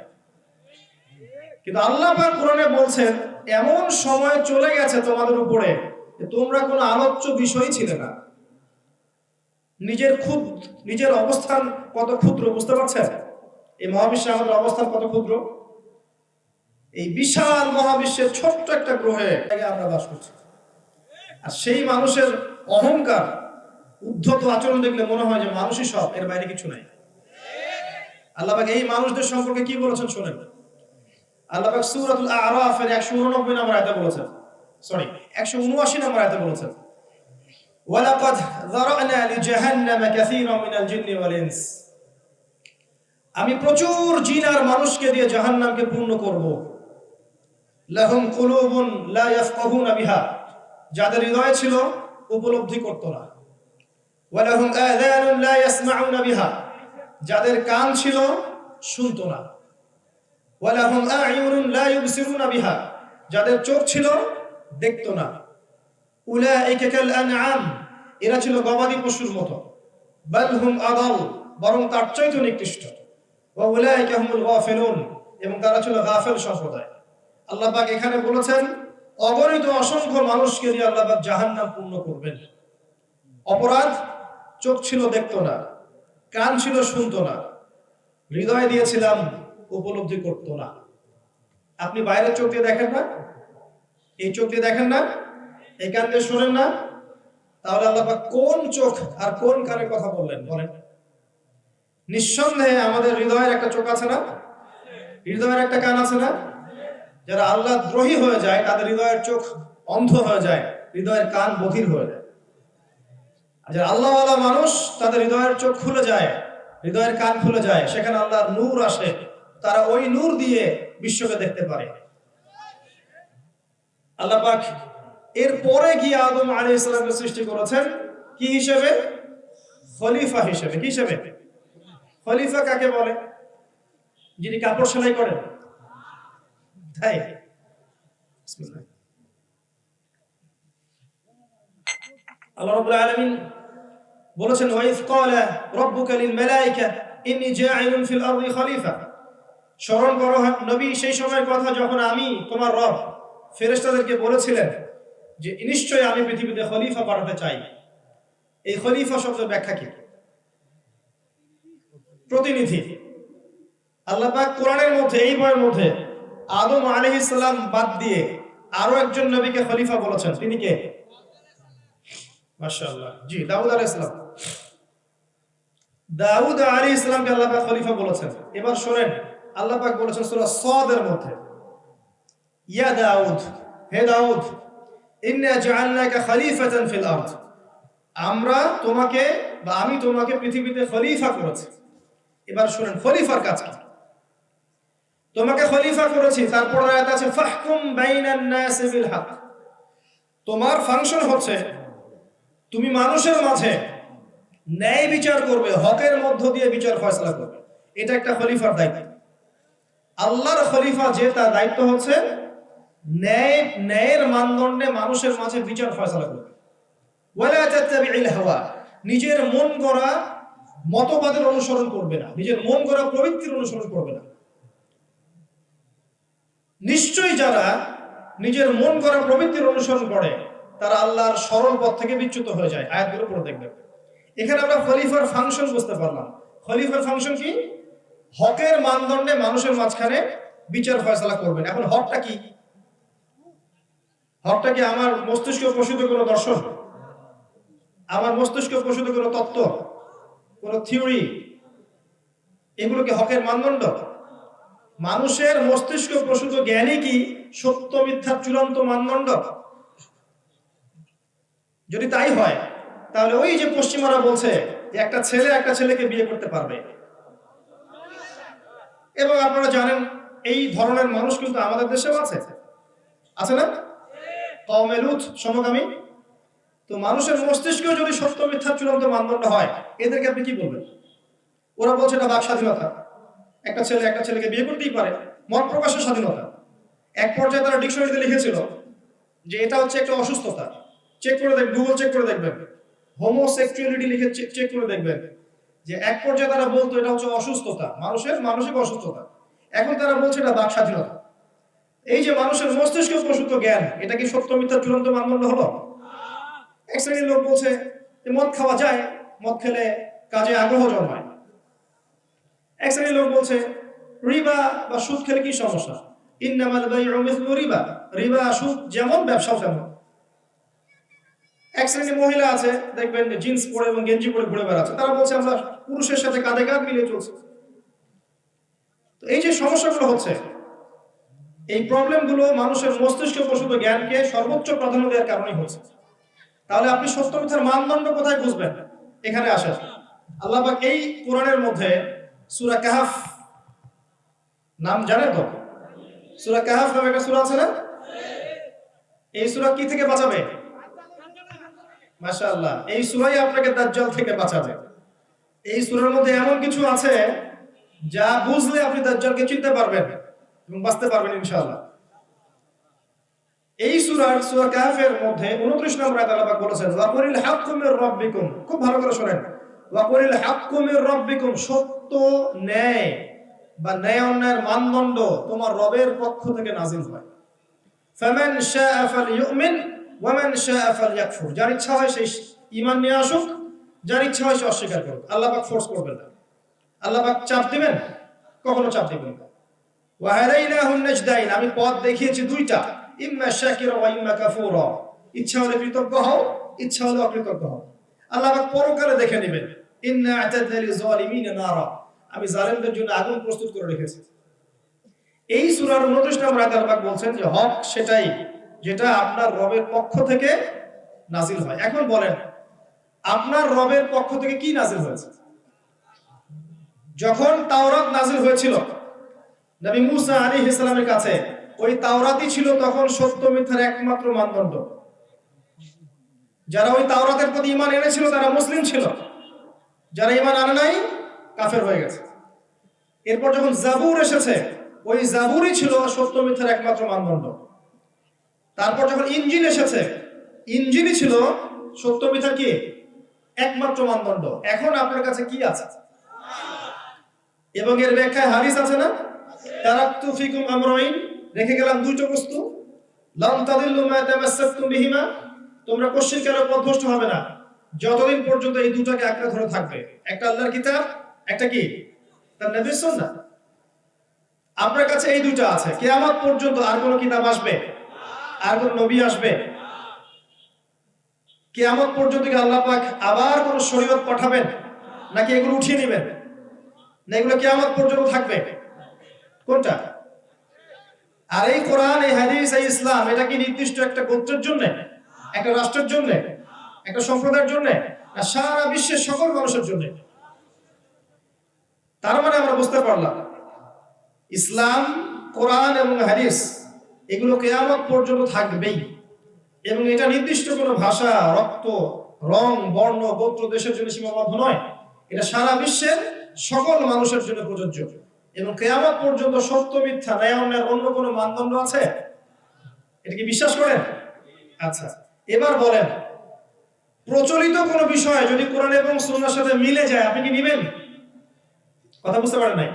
কিন্তু আল্লাহ পাক কোরআনে বলছেন এমন সময় চলে গেছে তোমাদের উপরে যে তোমরা কোনো আলোচ্য বিষয় ছিলে না। নিজের অবস্থান কত ক্ষুদ্র বুঝতে পারছেন? এই মহাবিশ্বে আমাদের অবস্থান কত ক্ষুদ্র। এই বিশাল মহাবিশ্বের ছোট্ট একটা গ্রহে আমরা বাস করছি। আর সেই মানুষের অহংকার, উদ্ধত আচরণ দেখলে মনে হয় যে মানুষই সব, এর বাইরে কিছু নাই। আল্লাহ পাক এই মানুষদের সম্পর্কে কি বলেছেন শোনেন। আল্লাহ পাক সূরাতুল আ'রাফের 189 নম্বর আয়াতে বলেছেন, 179 নম্বর আয়াতে বলেছেন, ওয়ালাকাদ যারানা লিজাহান্নামা কাসীরাম মিনাল জিন্নি ওয়াল ইনস। আমি প্রচুর জিন আর মানুষকে দিয়ে জাহান্নামকে পূর্ণ করব। লাহুম কুলুবুন লা ইয়াফকাহুনা বিহা, যাদের হৃদয় ছিল উপলব্ধি করত না। ওয়া লাহুম আযানুন লা ইয়াসমাউনা বিহা, যাদের কান ছিল শুনতো না। ওয়া লাহুম আ'য়ুনুন লা ইউবসিরুনা বিহা, যাদের চোখ ছিল দেখতো না। উলাইকা কাল আনআম, এরা ছিল গবাদি পশুর মতো। বাল হুম আদাল, বরং তার চাইতে নিকৃষ্ট। ওয়া উলাইকা হুমুল গাফিলুন, এবং তারা ছিল গাফেল সম্প্রদায়। আল্লাহ পাক এখানে বলেছেন অগণিত অসংখ্য মানুষকে দিয়ে আল্লাহ পাক জাহান্নাম পূর্ণ করবেন। অপরাধ, চোখ ছিল দেখতো না, কান ছিল শুনতো না, হৃদয় দিয়েছিলাম উপলব্ধি করতো না। আপনি বাইরের চোখ দিয়ে দেখেন না, এই চোখ দিয়ে দেখেন না, এই কান দিয়ে শোনেন না, তাহলে আল্লাহ পাক কোন চোখ আর কোন কানের কথা বললেন বলেন? নিঃসন্দেহে আমাদের হৃদয়ের একটা চোখ আছে না, হৃদয়ের একটা কান আছে না। যারা আল্লাহ দ্রোহী হয়ে যায় তাদের হৃদয়ের চোখ অন্ধ হয়ে যায়, হৃদয়ের কান বধির হয়ে যায়। আর যারা আল্লাহওয়ালা মানুষ তাদের হৃদয়ের চোখ খুলে যায়, হৃদয়ের কান খুলে যায়, সেখানে আল্লাহর নূর আসে, তারা ওই নূর দিয়ে বিশ্বকে দেখতে পারে। আল্লাহ পাক এরপরে গিয়ে আদম আলাইহিস সালামকে সৃষ্টি করেছেন কি হিসেবে? খলিফা হিসেবে। কি হিসেবে? খলিফা কাকে বলে? যিনি কাপড় সেলাই করেন, তাই? আল্লাহ রাব্বুল আলামিন বলেছেন ওয়াইজ ক্বালা রাব্বুকা লিল মালায়েকা ইন্নী জাইলুন ফিল আরদি খলিফা। স্মরণ করো নবী সেই সময়ের কথা যখন আমি তোমার রব ফেরেশতাদেরকে বলেছিলেন যে নিশ্চয়ই আমি পৃথিবীতে খলিফা পাঠাতে চাই। এই খলিফা শব্দের ব্যাখ্যা কি? প্রতিনিধি। আল্লাহ পাক কোরআনের মধ্যে এই বইয়ের মধ্যে আদম আলাইহিস সালাম বাদ দিয়ে আরো একজন নবীকে খলিফা বলেছেন। তিনি কে? মাশাআল্লাহ, জি, দাউদ আলাইহিস সালাম। দাউদ আলাইহিস সালামকে আল্লাহ পাক খলিফা বলেছেন। এবার শুনেন, আল্লাহ পাক বলেছেন সূরা সাদের মধ্যে, ইয়া দাউদ, হে দাউদ, ইন্না জাআলনাকা খলিফাতান ফিল আরদ, আমরা তোমাকে বা আমি তোমাকে পৃথিবীতে খলিফা করেছি। এবার শুনেন খলিফার কাজ কি। তোমাকে খলিফা করেছি, তারপর আয়াত আছে ফাহকুম বাইনান নাস বিল হক, তোমার ফাংশন হচ্ছে তুমি মানুষের মাঝে ন্যায় বিচার করবে, হকের মধ্য দিয়ে বিচার ফয়সালা করবে। এটা একটা খলিফার দায়িত্ব। আল্লাহর খলিফা যে, তার দায়িত্ব হচ্ছে ন্যায়ের মানদণ্ডে মানুষের মাঝে বিচার ফয়সালা করবে। ওয়ালা তাত্তাবিউল হাওয়া, নিজের মন গড়া মতবাদের অনুসরণ করবে না, নিজের মন গড়া প্রবৃত্তির অনুসরণ করবে না। নিশ্চয়ই যারা নিজের মন গড়া প্রবৃত্তির অনুসরণ করে তারা আল্লাহর সরল পথ থেকে বিচ্যুত হয়ে যায়। আয়াতগুলো পড়ে দেখবেন। এখানে আমরা খলিফার ফাংশন বুঝতে পারলাম। খলিফার ফাংশন কি? হকের মানদণ্ডে মানুষের মাঝখানে বিচার ফয়সালা করবেন। এখন হকটা কি? হকটা কি আমার মস্তিষ্ক প্রসূত কোনো দর্শন, আমার মস্তিষ্ক প্রসূত কোনো তত্ত্ব, কোনো থিওরি? এগুলো কি হকের মানদণ্ড? মানুষের মস্তিষ্ক প্রসূত জ্ঞানই কি সত্য মিথ্যার চূড়ান্ত মানদণ্ড? যদি তাই হয়, তাহলে ওই যে পশ্চিমারা বলছে যে একটা ছেলে একটা ছেলেকে বিয়ে করতে পারবে, এবং আপনারা জানেন এই ধরনের মানুষ কিন্তু আমাদের দেশেও আছে, আছে না? কওমে লূত সমকামী। তো মানুষের মস্তিষ্ক যদি সত্য মিথ্যার চূড়ান্ত মানদণ্ড হয়, এদেরকে আপনি কি বলবেন? ওরা বলছে এটা বাক স্বাধীনতা, একটা ছেলে একটা ছেলেকে বিয়ে করতেই পারে, মত প্রকাশের স্বাধীনতা। এক পর্যায়ে তারা ডিকশনারিতে লিখেছিল যে এটা হচ্ছে একটা অসুস্থতা। চেক করে দেখ, গুগল চেক করে দেখবেন, হোমোসেক্সুয়ালিটি লিখে চেক করে দেখবেন যে এক পর্যায়ে তারা বলতো এটা হচ্ছে অসুস্থতা, মানুষের মানসিক অসুস্থতা। এখন তারা বলছে এটা বাক স্বাধীনতা। এই যে মানুষের মস্তিষ্ক প্রসূত জ্ঞান, এটা কি সত্য মিথ্যার চূড়ান্ত মানদণ্ড হলো? এক শ্রেণীর লোক বলছে যে মদ খাওয়া যায়, মদ খেলে কাজে আগ্রহ জন্মায়। এক শ্রেণীর লোক বলছে রিবা বা সুদ খেলে কি সমস্যা, ইন্নামাল বাইউ মিসলু রিবা, রিবা সুদ যেমন ব্যবসাও তেমন। এক শ্রেণীর মহিলা আছে, দেখবেন জিন্স পরে এবং গেঞ্জি পরে ঘুরে বেড়াচ্ছে, তারা বলছে আমরা পুরুষের সাথে কাঁধে কাঁধ মিলিয়ে চলছে। তো এই যে সমস্যাগুলো হচ্ছে, এই প্রবলেমগুলো মানুষের মস্তিষ্ক প্রসূত জ্ঞানকে সর্বোচ্চ প্রাধান্য দেওয়ার কারণেই হচ্ছে। তাহলে আপনি সত্য মিথ্যার মানদণ্ড কোথায় বুঝবেন? এখানে আসেন। আল্লাহ পাক এই কোরআনের মধ্যে সূরা কাহফ নাম জানেন তো? সূরা কাহফ নামে একটা সূরা আছে না? এই সূরা কি থেকে বাঁচাবে? মাশাআল্লাহ, এই সূরাই আপনাকে দাজ্জাল থেকে বাঁচাবে। এই সূরার মধ্যে এমন কিছু আছে যা বুঝলে আপনি দাজ্জালকে চিনতে পারবেন এবং বাঁচতে পারবেন ইনশাআল্লাহ। এই সূরা কাহফের মধ্যে 29 নম্বর আয়াতে আল্লাহ পাক বলেছেন ওয়াকুলিল হাক্কু মির রাব্বিকুম, খুব ভালো করে শুনেন, ওয়াকুলিল হাক্কু মির রাব্বিকুম, সত্য ন্যায় বা ন্যায় অন্যায়ের মানদণ্ড তোমার রবের পক্ষ থেকে নাযিল হয়। ফামান শাআ ফালইউমিন ওয়া মান শাআ ফালইয়াকফুর, যার ইচ্ছা হয় সে ঈমান নিয়ে আসুক, যার ইচ্ছা হয় সে অস্বীকার করুক। আল্লাহ পাক ফোর্স করবেন না, আল্লাহ পাক চাপ দিবেন? কখনো চাপ দিবেন না। ওয়া হাদাইনাহুন নাজদাইন, আমি পথ দেখিয়েছি দুইটা, ইম্মা শাকিরা ওয়া ইম্মা কাফুরা, ইচ্ছা হলে কৃতজ্ঞ হও, ইচ্ছা হলে অকৃতজ্ঞ হও। আল্লাহ পাক পরকালে দেখে নেবেন। ইন্না আ'তাদনা লিযালিমিনা নারা, আমি জালেমদের জন্য আগুন প্রস্তুত করে রেখেছি। এই সূরার 29 নম্বর আয়াতে আল্লাহ পাক বলছেন যে হক সেটাই যেটা আপনার রবের পক্ষ থেকে নাজিল হয়। এখন বলেন, আপনার রবের পক্ষ থেকে কি নাজিল হয়েছে? যখন তাওরাত নাজিল হয়েছিল নবী মুসা আলাইহিস সালামের কাছে, ওই তাওরাতই ছিল তখন সত্য মিথ্যার একমাত্র মানদণ্ড। যারা ওই তাওরাতের প্রতি ঈমান এনেছিল তারা মুসলিম ছিল, যারা ঈমান আনে নাই কাফের হয়ে গেছে। এরপর যখন জাবুর এসেছে, ওই জাবুরই ছিল সত্য মিথ্যার একমাত্র মানদণ্ড। তারপর যখন ইনজিল এসেছে, ইনজিলই ছিল সত্য মিথ্যার কি একমাত্র মানদণ্ড। এখন আপনার কাছে কি আছে? এবং এর ব্যাখ্যায় হাদিস আছে না, তারাকতু ফিকুম আমরাইন, রেখে গেলাম দুটো বস্তু, লান তাদিল্লু মা তামাসসাকতুম বিহিমা, তোমরা কোশ্চিনকালে পথভ্রষ্ট হবে না যতদিন পর্যন্ত এই দুটাকে আঁকড়ে ধরে থাকবে। একটা আল্লাহর কিতাব, একটা কি তার নবীর সুন্নাহ। আপনার কাছে এই দুটো আছে, কিয়ামত পর্যন্ত আর কোনো কিতাব আসবে, আর কোন নবী আসবে? কিয়ামত পর্যন্ত কি আল্লাহ পাক আবার কোন শরীয়ত পাঠাবেন, নাকি এগুলো উঠিয়ে নেবেন? না এগুলো কিয়ামত পর্যন্ত থাকবে? কোনটা? আর এই কোরআন, এই হাদিস, এই ইসলাম, এটা কি নির্দিষ্ট একটা গোত্রের জন্য, একটা রাষ্ট্রের জন্য, একটা সম্প্রদায়ের জন্য, না সারা বিশ্বের সকল মানুষের জন্য? তার মানে আমরা বুঝতে পারলাম ইসলাম, কোরআন এবং হাদিস এগুলো কিয়ামত পর্যন্ত থাকবেই, এবং এটা নির্দিষ্ট কোনো ভাষা, রক্ত, রং, বর্ণ, গোত্র, দেশের জন্য সীমাবদ্ধ নয়। এটা সারা বিশ্বের সকল মানুষের জন্য প্রযোজ্য, এবং কিয়ামত পর্যন্ত সত্য মিথ্যা, ন্যায় অন্যায়ের অন্য কোনো মানদণ্ড আছে? এটা কি বিশ্বাস করেন? আচ্ছা, এবার বলেন, প্রচলিত কোনো বিষয় যদি কোরআন এবং সুন্নাহর সাথে মিলে যায়, আপনি কি নেবেন? কথা বুঝতে পারেন নাই?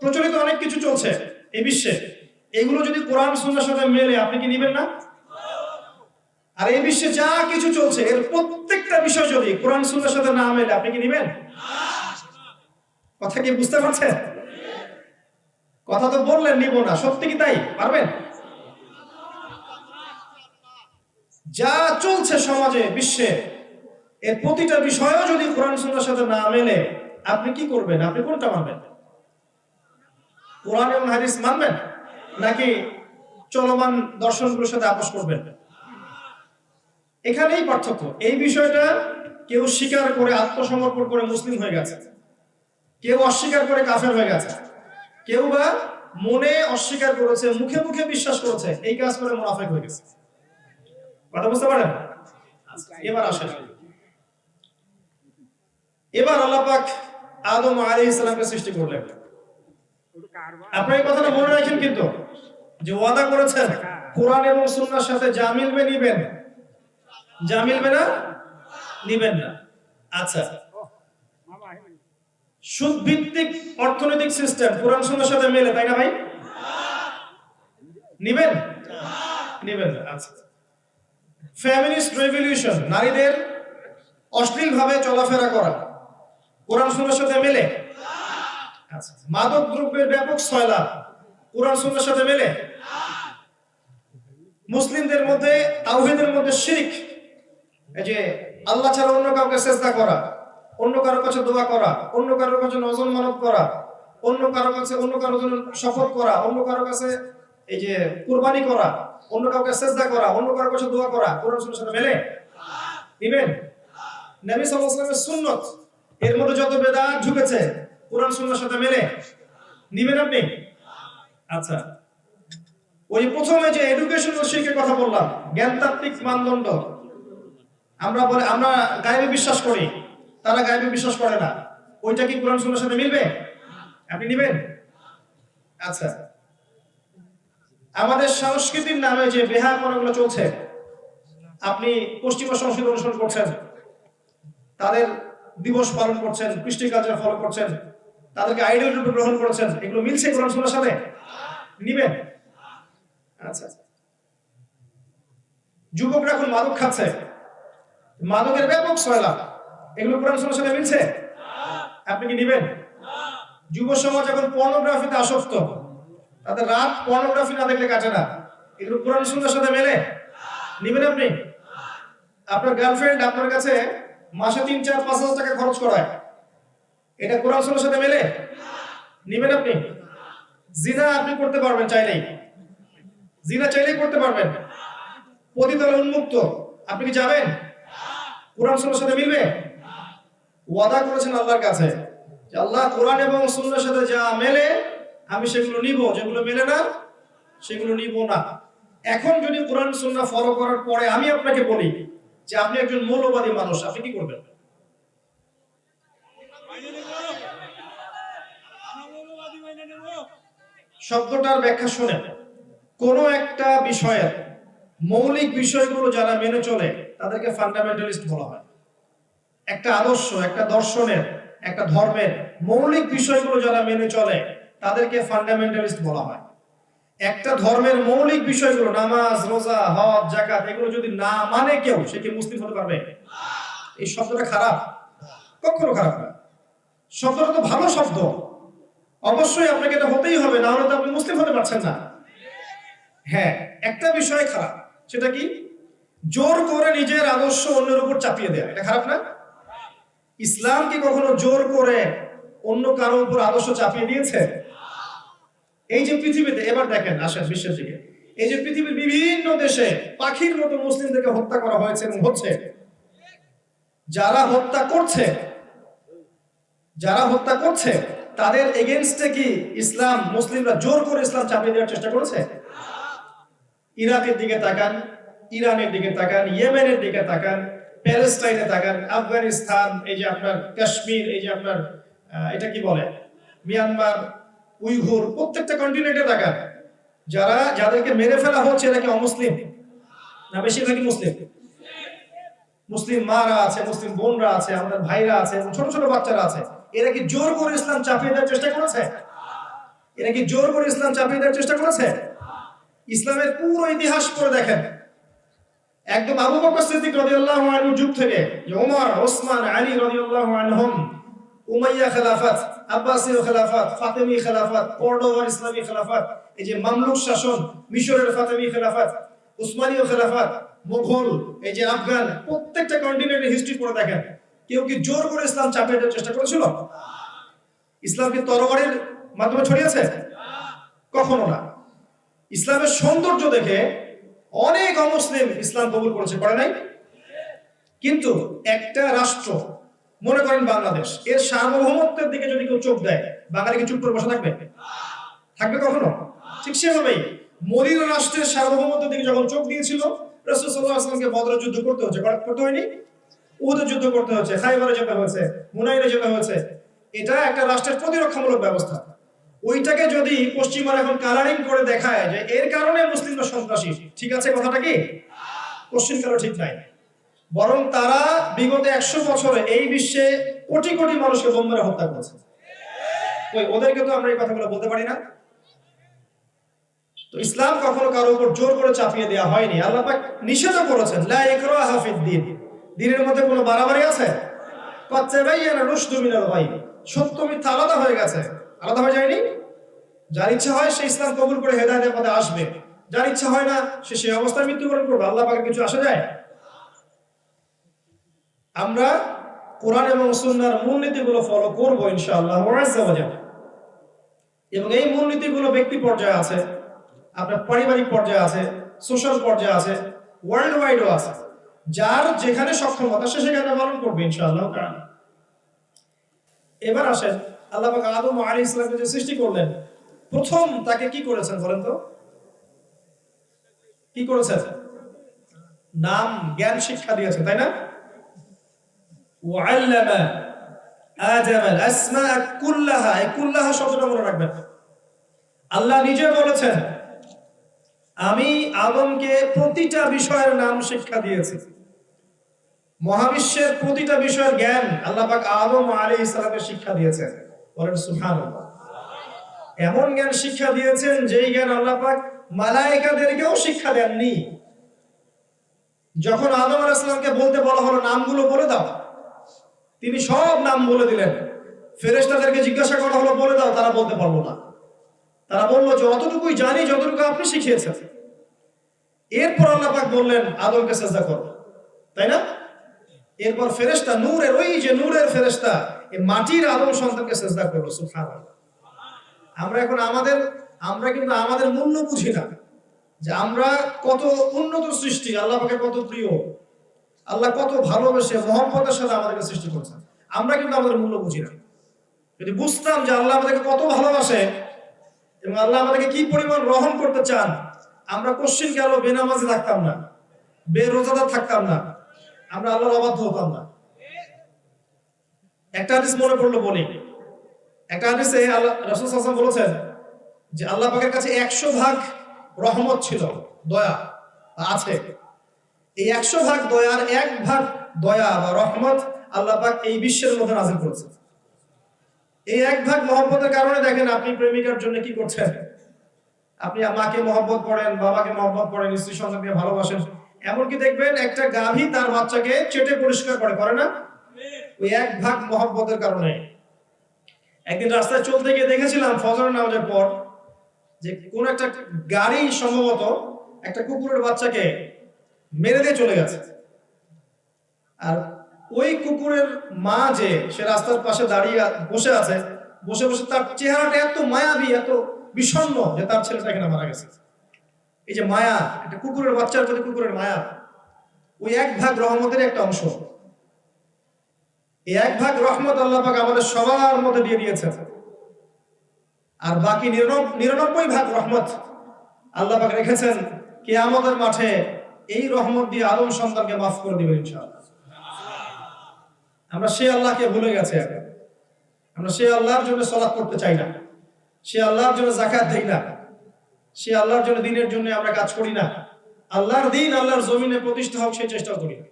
প্রচলিত অনেক কিছু চলছে এই বিশ্বে, এগুলো যদি কোরআন সুন্নাহর সাথে মেলে, আপনি কি নেবেন না? আর এই বিশ্বে যা কিছু চলছে এর প্রত্যেকটা বিষয় যদি কোরআন সুন্নাহর সাথে না মেলে, আপনি কি নেবেন? কথা কি বুঝতে পারছেন? কথা তো বললেন নিব না, সত্যি কি তাই? পারবেন? যা চলছে সমাজে, বিশ্বে, এর প্রতিটা বিষয়ও যদি কোরআন সুন্নাহর সাথে না মেলে, আপনি কি করবেন? আপনি কোনটা মানবেন? কোরআন এবং হাদিস মানবেন, নাকি চলমান দর্শনগুলোর সাথে আপোষ করবেন? এখানেই পার্থক্য। এই বিষয়টা কেউ স্বীকার করে আত্মসমর্পণ করে মুসলিম হয়ে গেছে, কেউ অস্বীকার করে কাফের হয়ে গেছে, কেউ বা মনে অস্বীকার করেছে, মুখে মুখে বিশ্বাস করেছে, এই কাজ করে মুনাফিক হয়ে গেছে। কথা বুঝতে পারেন? এবার আসেন, এবার আল্লাহ পাক আদম আলাইহিস সালামকে সৃষ্টি করলেন। আপনারা এই কথাটা মনে রাখেন কিন্তু, যে ওয়াদা করেছেন কোরআন এবং সুন্নাহর সাথে যা মিলবে নিবেন, যা মিলবে না নিবেন না। আচ্ছা, সুদ ভিত্তিক অর্থনৈতিক সিস্টেম কোরআন সুন্নাহর সাথে মেলে, তাই না ভাই? নিবেন? নিবেন না। আচ্ছা, ফেমিনিস্ট রেভলিউশন, নারীদের অশ্লীল ভাবে চলাফেরা করা, কোরআন সুন্নাহর সাথে মেলে? আচ্ছা, মাদক দ্রব্যের ব্যাপক সয়লাব, কোরআন সুন্নাহর সাথে মেলে? মুসলিমদের মধ্যে তাওহীদের মধ্যে শিরক, এই যে আল্লাহ ছাড়া অন্য কাউকে সিজদা করা, অন্য কারো কাছে দোয়া করা, অন্য কারোর কাছে নজর মানত করা, অন্য কারো কাছে, অন্য কারোর জন্য শপথ করা, অন্য কারো কাছে এই যে কুরবানি করা, অন্য কাউকে সিজদা করা, অন্য কারোর কাছে দোয়া করা, কোরআন সুন্নাহর সাথে মেলে? নিবেন? নবী সাল্লাল্লাহু আলাইহি ওয়াসাল্লামের সুন্নাত, এর মধ্যে যত বেদাত ঢুকেছে, কোরআন সুন্নাহর সাথে মেলে? নিবেন আপনি? আচ্ছা, ওই প্রথমে যে এডুকেশনাল শিক্ষার কথা বললাম, জ্ঞানতাত্ত্বিক মানদণ্ড, আমরা গায়েবে বিশ্বাস করি, তারা গায়েবে বিশ্বাস করে না, ওইটা কি কোরআন সুন্নাহর সাথে মিলবে? আপনি নিবেন? আচ্ছা, আমাদের সংস্কৃতির নামে যে বেহায়াপনাগুলো চলছে, আপনি পশ্চিমা সংস্কৃতি অনুসরণ করছেন, তাদের দিবস পালন করছেন, কৃষ্টি কালচার ফলো করছেন, তাদেরকে আইডল রূপে গ্রহণ করেছেন, এগুলো মিলছে কোরআন সুন্নাহর সাথে? নিবেন? আচ্ছা, যুবকরা এখন মাদক খাচ্ছে, মাদকের ব্যাপক সয়লাব, এগুলো কোরআন সুন্নাহর সাথে মিলছে? আপনি কি নিবেন? যুব সমাজ এখন পর্নোগ্রাফিতে আসক্ত, তাদের রাত পর্নোগ্রাফি না দেখলে কাটে না, এগুলো কোরআন সুন্নাহর সাথে মেলে? নিবেন আপনি? আপনার গার্লফ্রেন্ড আপনার কাছে মাসে 3-4-5 হাজার টাকা খরচ করায়, এটা কোরআন সুন্নাহর সাথে মেলে? নিবেন আপনি? জিনা আপনি করতে পারবেন চাইলেই, জিনা চাইলেই করতে পারবেন, পতিতালয় উন্মুক্ত, আপনি কি যাবেন? কোরআন সুন্নাহর সাথে মিলবে? ওয়াদা করেছেন আল্লাহর কাছে যে আল্লাহ কোরআন এবং সুন্নাহর সাথে যা মেলে আমি সেগুলো নিব, যেগুলো মেলে না সেগুলো নিব না। এখন যদি কোরআন সুন্নাহ ফলো করার পরে আমি আপনাকে বলি যে আপনি একজন মৌলবাদী মানুষ, আপনি কি করবেন? শব্দটার ব্যাখ্যা শুনেন। কোন একটা বিষয়ের মৌলিক বিষয়গুলো যারা মেনে চলে তাদেরকে ফান্ডামেন্টালিস্ট বলা হয়। একটা আদর্শ, একটা দর্শনের, একটা ধর্মের মৌলিক বিষয়গুলো যারা মেনে চলে তাদেরকে ফান্ডামেন্টালিস্ট বলা হয়। একটা ধর্মের মৌলিক বিষয়গুলো, নামাজ, রোজা, হজ, যাকাত, এগুলো যদি না মানে কেউ, সে কি মুসলিম হতে পারবে? এই শব্দটা খারাপ? কখনো খারাপ না। শব্দটা তো ভালো শব্দ। অবশ্যই আপনাকে এটা হতেই হবে, না হলে তো আপনি মুসলিম হতে পারছেন না। হ্যাঁ, একটা বিষয় খারাপ, সেটা কি? জোর করে নিজের আদর্শ অন্যের উপর চাপিয়ে দেয়া। এটা খারাপ না? ইসলাম কি কখনো জোর করে অন্য কারো উপর আদর্শ চাপিয়ে দিয়েছে? এই যে পৃথিবীতে, এবার দেখেন, আসেন বিশ্বের দিকে, এই যে পৃথিবীর বিভিন্ন দেশে পাখির মতো মুসলিমদেরকে হত্যা করা হয়েছে এবং হচ্ছে, যারা হত্যা করছে তাদের এগেইনস্টে কি ইসলাম, মুসলিমরা জোর করে ইসলাম চাপিয়ে দেওয়ার চেষ্টা করেছে? ইরাকের দিকে তাকান, ইরানের দিকে তাকান, ইয়েমেনের দিকে তাকান, প্যালেস্টাইনে তাকান, আফগানিস্তান, এই যে আপনার কাশ্মীর, এই যে আপনার এটা কি বলে মিয়ানমার, উইঘুর, প্রত্যেকটা কন্টিনেন্টে তাকান, যাদেরকে মেরে ফেলা হচ্ছে এরা কি অমুসলিম না বেশিরভাগই মুসলিম? মুসলিম মারা আছে, মুসলিম বোনরা আছে, আমাদের ভাইরা আছে, ছোট ছোট বাচ্চারা আছে। এরা কি জোর করে ইসলাম চাপিয়ে দেওয়ার চেষ্টা করেছে? ইসলামের পুরো ইতিহাস পড়ে দেখেন, একদম আবু বকর সিদ্দিক রাদিয়াল্লাহু আনহু যুগ থেকে, যে ওমর, ওসমান, আলী রাদিয়াল্লাহু আনহুম, উমাইয়া খেলাফত, আব্বাসীয় খেলাফত, ফাতেমি খেলাফত, কর্ডোবার ইসলামী খেলাফত, এই যে মামলুক শাসন, মিশরের ফাতেমি খেলাফত, উসমানীয় খেলাফত, মুঘল, এই যে আফগান, প্রত্যেকটা কন্টিনেন্টের হিস্ট্রি পড়ে দেখেন, কেউ কি জোর করে ইসলাম চাপিয়ে দেওয়ার চেষ্টা করেছিল? ইসলাম কি তরবারির মাধ্যমে ছড়িয়েছে? কখনো না। ইসলামের সৌন্দর্য দেখে অনেক অমুসলিম ইসলাম কবুল করেছে, করে নাই? কিন্তু একটা রাষ্ট্র, মনে করেন বাংলাদেশ, এর সার্বভৌমত্বের দিকে যদি কেউ চোখ দেয়, বাঙালি কি চুপ করে বসে থাকবে? থাকবে কখনো? ঠিক সেভাবেই মদিনা রাষ্ট্রের সার্বভৌমত্বের দিকে যখন চোখ দিয়েছিল, রাসূল সাল্লাল্লাহু আলাইহি ওয়াসাল্লামকে বদরের যুদ্ধ করতে হয়নি? উহুদের যুদ্ধ করতে হয়েছে, খাইবারে যেতে হয়েছে, হুনাইনে যেতে হয়েছে। এটা একটা রাষ্ট্রের প্রতিরক্ষামূলক ব্যবস্থা। ওইটাকে যদি পশ্চিমারা এখন কালারিং করে দেখায় যে এর কারণে মুসলিমরা সন্ত্রাসী, ঠিক আছে কথাটা কি? কোশ্চিন কারো ঠিক নাই। বরং তারা বিগত 100 বছরে এই বিশ্বে কোটি কোটি মানুষকে বোম মেরে হত্যা করেছে। ওদেরকে তো আমরা এই কথাগুলো বলতে পারি না। তো ইসলাম কখনো কারো উপর জোর করে চাপিয়ে দেওয়া হয়নি। আল্লাহ পাক নিষেধ করেছেন, লা ইকরাহা ফিদ-দীন। দ্বীনের মধ্যে কোনো বাড়াবাড়ি আছে? ক্বাদ তাবায়্যানা রুশদু মিনাল গায়। সত্য মিথ্যা আলাদা হয়ে গেছে, আলাদা হয়ে যায়নি। যার ইচ্ছা হয় সে ইসলাম কবুল করে হেদায়েতের পথে আসবে, যার ইচ্ছা হয় না সে সেই অবস্থায় মৃত্যুবরণ করবে। আল্লাহ পাকের কিছু আসে যায়? আমরা কোরআন এবং সুন্নাহর মূলনীতিগুলো ফলো করব ইনশাআল্লাহ আযজা ওয়া জাল। এবং এই মূলনীতিগুলো ব্যক্তি পর্যায়ে আছে, আপনার পারিবারিক পর্যায়ে আছে, সোশ্যাল পর্যায়ে আছে, ওয়ার্ল্ড ওয়াইডও আছে। যার যেখানে সক্ষমতা সে সেখানে পালন করবে ইনশাআল্লাহ তাআলা। এবার আসেন, আল্লাহ পাক আদম আলাইহিস সালামকে যে সৃষ্টি করলেন, প্রথম তাকে কি করেছেন বলেন তো? কি করেছেন? নাম, জ্ঞান, শিক্ষা দিয়েছেন, তাই না? ওয়াল্লামা আদম আল আসমাআ কুল্লাহা। এই কুল্লাহা শব্দটা মনে রাখবেন। আল্লাহ নিজে বলেছেন, আমি আদমকে প্রতিটা বিষয়ের নাম শিক্ষা দিয়েছি। মহাবিশ্বের প্রতিটা বিষয়ের জ্ঞান আল্লাহ পাক আদম আলাইহিস সালামকে শিক্ষা দিয়েছেন। বলেন সুবহানাল্লাহ। এমন জ্ঞান শিক্ষা দিয়েছেন যেই জ্ঞান আল্লাহ পাক মালায়েকাদেরকেও শিক্ষা দেননি। যখন আদম আলাইহিস সালামকে বলতে বলা হলো নামগুলো বলে দাও, তিনি সব নাম বলে দিলেন। ফেরেশতাদেরকে জিজ্ঞাসা করা হলো বলে দাও, তারা বলতে পারলো না। তারা বলল যে অতটুকুই জানি যতটুকু আপনি শিখিয়েছেন। এরপর আল্লাহ পাক বললেন আদমকে সিজদা করো, তাই না? এরপর ফেরেশতা নূরের, ওই যে নূরের ফেরেশতা, এই মাটির আদম সন্তানকে সিজদা করলো। সুবহানাল্লাহ। আমরা কিন্তু আমাদের মূল্য বুঝি না, যে আমরা কত উন্নত সৃষ্টি, আল্লাহ পাকের কত প্রিয়, আল্লাহ কত ভালোবেসে মহব্বতের সাথে আমাদেরকে সৃষ্টি করেছেন। আমরা কিন্তু আমাদের মূল্য বুঝি না। যদি বুঝতাম যে আল্লাহ আমাদেরকে কত ভালোবাসে এবং আল্লাহ আমাদেরকে কি পরিমাণ গ্রহণ করতে চান, আমরা কোশ্চিন গেল বেনামাজি থাকতাম না, বেরোজাদার থাকতাম না, আমরা আল্লাহর অবাধ্য হতাম না। একটা হাদিস মনে পড়লো বলি। একটা হাদিসে আল্লাহ রাসূল সাল্লাল্লাহু আলাইহি ওয়াসাল্লাম বলেছেন যে আল্লাহ পাকের কাছে 100 ভাগ রহমত ছিল, দয়া আছে। এই 100 ভাগ দয়ার 1 ভাগ দয়া বা রহমত আল্লাহ পাক এই বিশ্বের মধ্যে নাযিল করেছেন। এই এক ভাগ মহব্বতের কারণে দেখেন আপনি প্রেমিকার জন্য কি করছেন, আপনি মাকে মহব্বত করেন, বাবাকে মহব্বত করেন, স্ত্রী সন্তানকে ভালোবাসেন, এমনকি দেখবেন একটা গাভী তার বাচ্চাকে চেটে পরিষ্কার করে না? ওই এক ভাগ মহব্বতের কারণে। একদিন রাস্তায় চলতে গিয়ে দেখেছিলাম ফজর নামাজের পর যে কোন একটা গাড়ি সম্ভবত একটা কুকুরের বাচ্চাকে মেরে দিয়ে চলে গেছে। আর ওই কুকুরের মা যে সে রাস্তার পাশে দাঁড়িয়ে বসে আছে, বসে বসে তার চেহারাটা এত মায়াবী, এত বিষণ্ণ যে তার ছেলেটা এখানে মারা গেছে। এই যে মায়া, একটা কুকুরের বাচ্চার প্রতি কুকুরের মায়া, ওই এক ভাগ রহমতের একটা অংশ। এই এক ভাগ রহমত আল্লাহ পাক আমাদের সবার মধ্যে দিয়ে দিয়েছেন। আর বাকি 99 ভাগ রহমত আল্লাহ পাক রেখেছেন কিয়ামতের মাঠে। এই রহমত দিয়ে আদম সন্তানকে মাফ করে দিবেন ইনশাআল্লাহ। আমরা সেই আল্লাহকে ভুলে গেছি এখন। আমরা সেই আল্লাহর জন্য সালাত করতে চাই না, সে আল্লাহর জন্য যাকাত দেই না, সে আল্লাহর জন্য দ্বীনের জন্য আমরা কাজ করি না। আল্লাহর দ্বীন আল্লাহর জমিনে প্রতিষ্ঠা হোক সেই চেষ্টা করি না,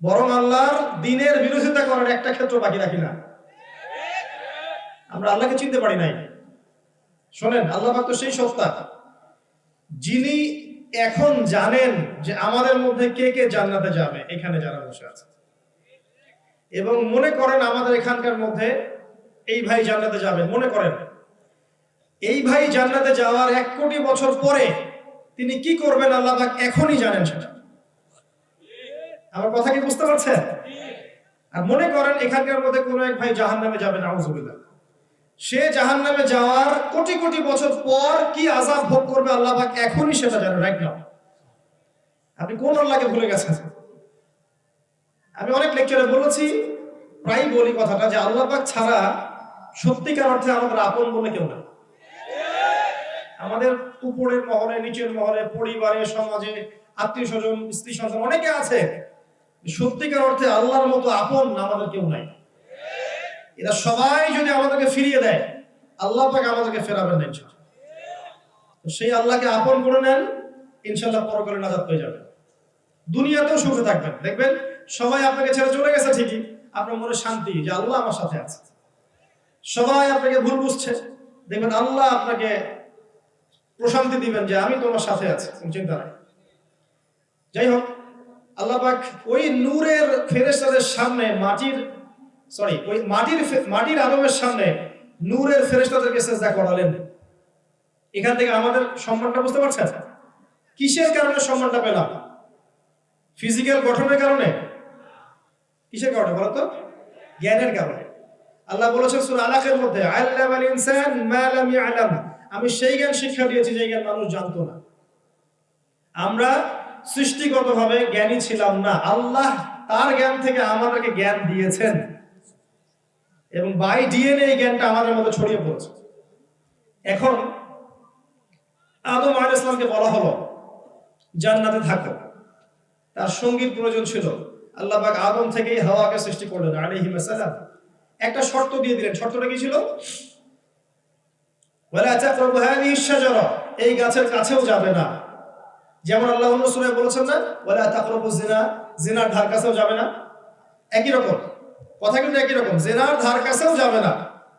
বরং আল্লাহর দ্বীনের বিরোধিতা করার একটা ক্ষেত্র বাকি রাখি না। আমরা আল্লাহকে চিনতে পারি নাই। শোনেন, আল্লাহ পাক তো সেই সত্তা যিনি এখন জানেন যে আমাদের মধ্যে কে কে জান্নাতে যাবে, এখানে যারা বসে আছে, এবং মনে করেন আমাদের এখানকার মধ্যে এই ভাই জান্নাতে যাবে, মনে করেন এই ভাই জান্নাতে যাওয়ার 1 কোটি বছর পরে তিনি কি করবেন আল্লাহ পাক এখনই জানেন সেটা। আমার কথা কি বুঝতে পারছেন? আর মনে করেন এখানকার মধ্যে কোনো এক ভাই জাহান্নামে যাবে, নাউজুবিল্লাহ, সে জাহান্নামে যাওয়ার কোটি কোটি বছর পর কি আযাব ভোগ করবে আল্লাহ পাক এখনই সেটা জানেন, রাইট নাও। আপনি কোন আল্লাহকে ভুলে গেছেন? আমি অনেক লেকচারে বলেছি, প্রায় বলি কথাটা, যে আল্লাহ পাক ছাড়া সত্যিকার অর্থে আমাদের আপন বলে কেউ না। আমাদের উপরের মহলে, নিচের মহলে, পরিবারে, সমাজে, আত্মীয় স্বজন, স্ত্রী সন্তান অনেকে আছে, সত্যিকার অর্থে আল্লাহর মতো আপন আমাদের কেউ নাই। এরা সবাই যদি আমাদেরকে ফিরিয়ে দেয়, আল্লাহ পাক আমাদেরকে ফেরাবেন না ইনশাআল্লাহ। সেই আল্লাহকে আপন করে নেন, ইনশাআল্লাহ পরকালে নাজাত পেয়ে যাবেন, দুনিয়াতেও সুখে থাকবেন। দেখবেন সবাই আপনাকে ছেড়ে চলে গেছে ঠিকই, আপনার মনে শান্তি যে আল্লাহ আমার সাথে আছে। সবাই আপনাকে ভুল বুঝছে, দেখবেন আল্লাহ আপনাকে প্রশান্তি দিবেন যে আমি তোমার সাথে আছি, চিন্তা নাই। যাই হোক, আল্লাহ পাক ওই নূরের ফেরেশতাদের সামনে ওই মাটির আদমের সামনে নূরের ফেরেশতাদেরকে সিজদা করালেন। এখান থেকে আমাদের সম্মানটা বুঝতে পারছেন? কিসের কারণে সম্মানটা পেলাম? ফিজিক্যাল গঠনের কারণে? কিসের কারণে বলতো? জ্ঞানের কারণে। আল্লাহ বলেছেন সূরা আলাকের মধ্যে, আল্লামাল ইনসান মা লাম ইয়ালাম, আমি সেই জ্ঞান শিক্ষা দিয়েছি যে জ্ঞান মানুষ জানতো না। আমরা সৃষ্টিগতভাবে জ্ঞানী ছিলাম না, আল্লাহ তার জ্ঞান থেকে আমাদেরকে জ্ঞান দিয়েছেন, এবং বাই ডিএনএ এই জ্ঞানটা আমাদের মধ্যে ছড়িয়ে পড়েছে। এখন আদম আলাইহিস সালামকে বলা হলো জান্নাতে থাকো, তার সঙ্গীর প্রয়োজন ছিল। আল্লাহ পাক আদম থেকেই হাওয়াকে সৃষ্টি করলেন আলাইহিস সালাম। একটা শর্ত দিয়ে দিলেন। শর্তটা কি ছিল? ওয়ালা তাকরাবু হাযিহিশ শাজারা, এই গাছের কাছেও যাবে না। যেমন আল্লাহ অন্য সূরায় বলেছেন না, ওয়ালা তাকরাবু জিনা, জিনার ধার কাছেও যাবে না। একই রকম কথা, কিন্তু একই রকম, জিনার ধার কাছেও যাবে না,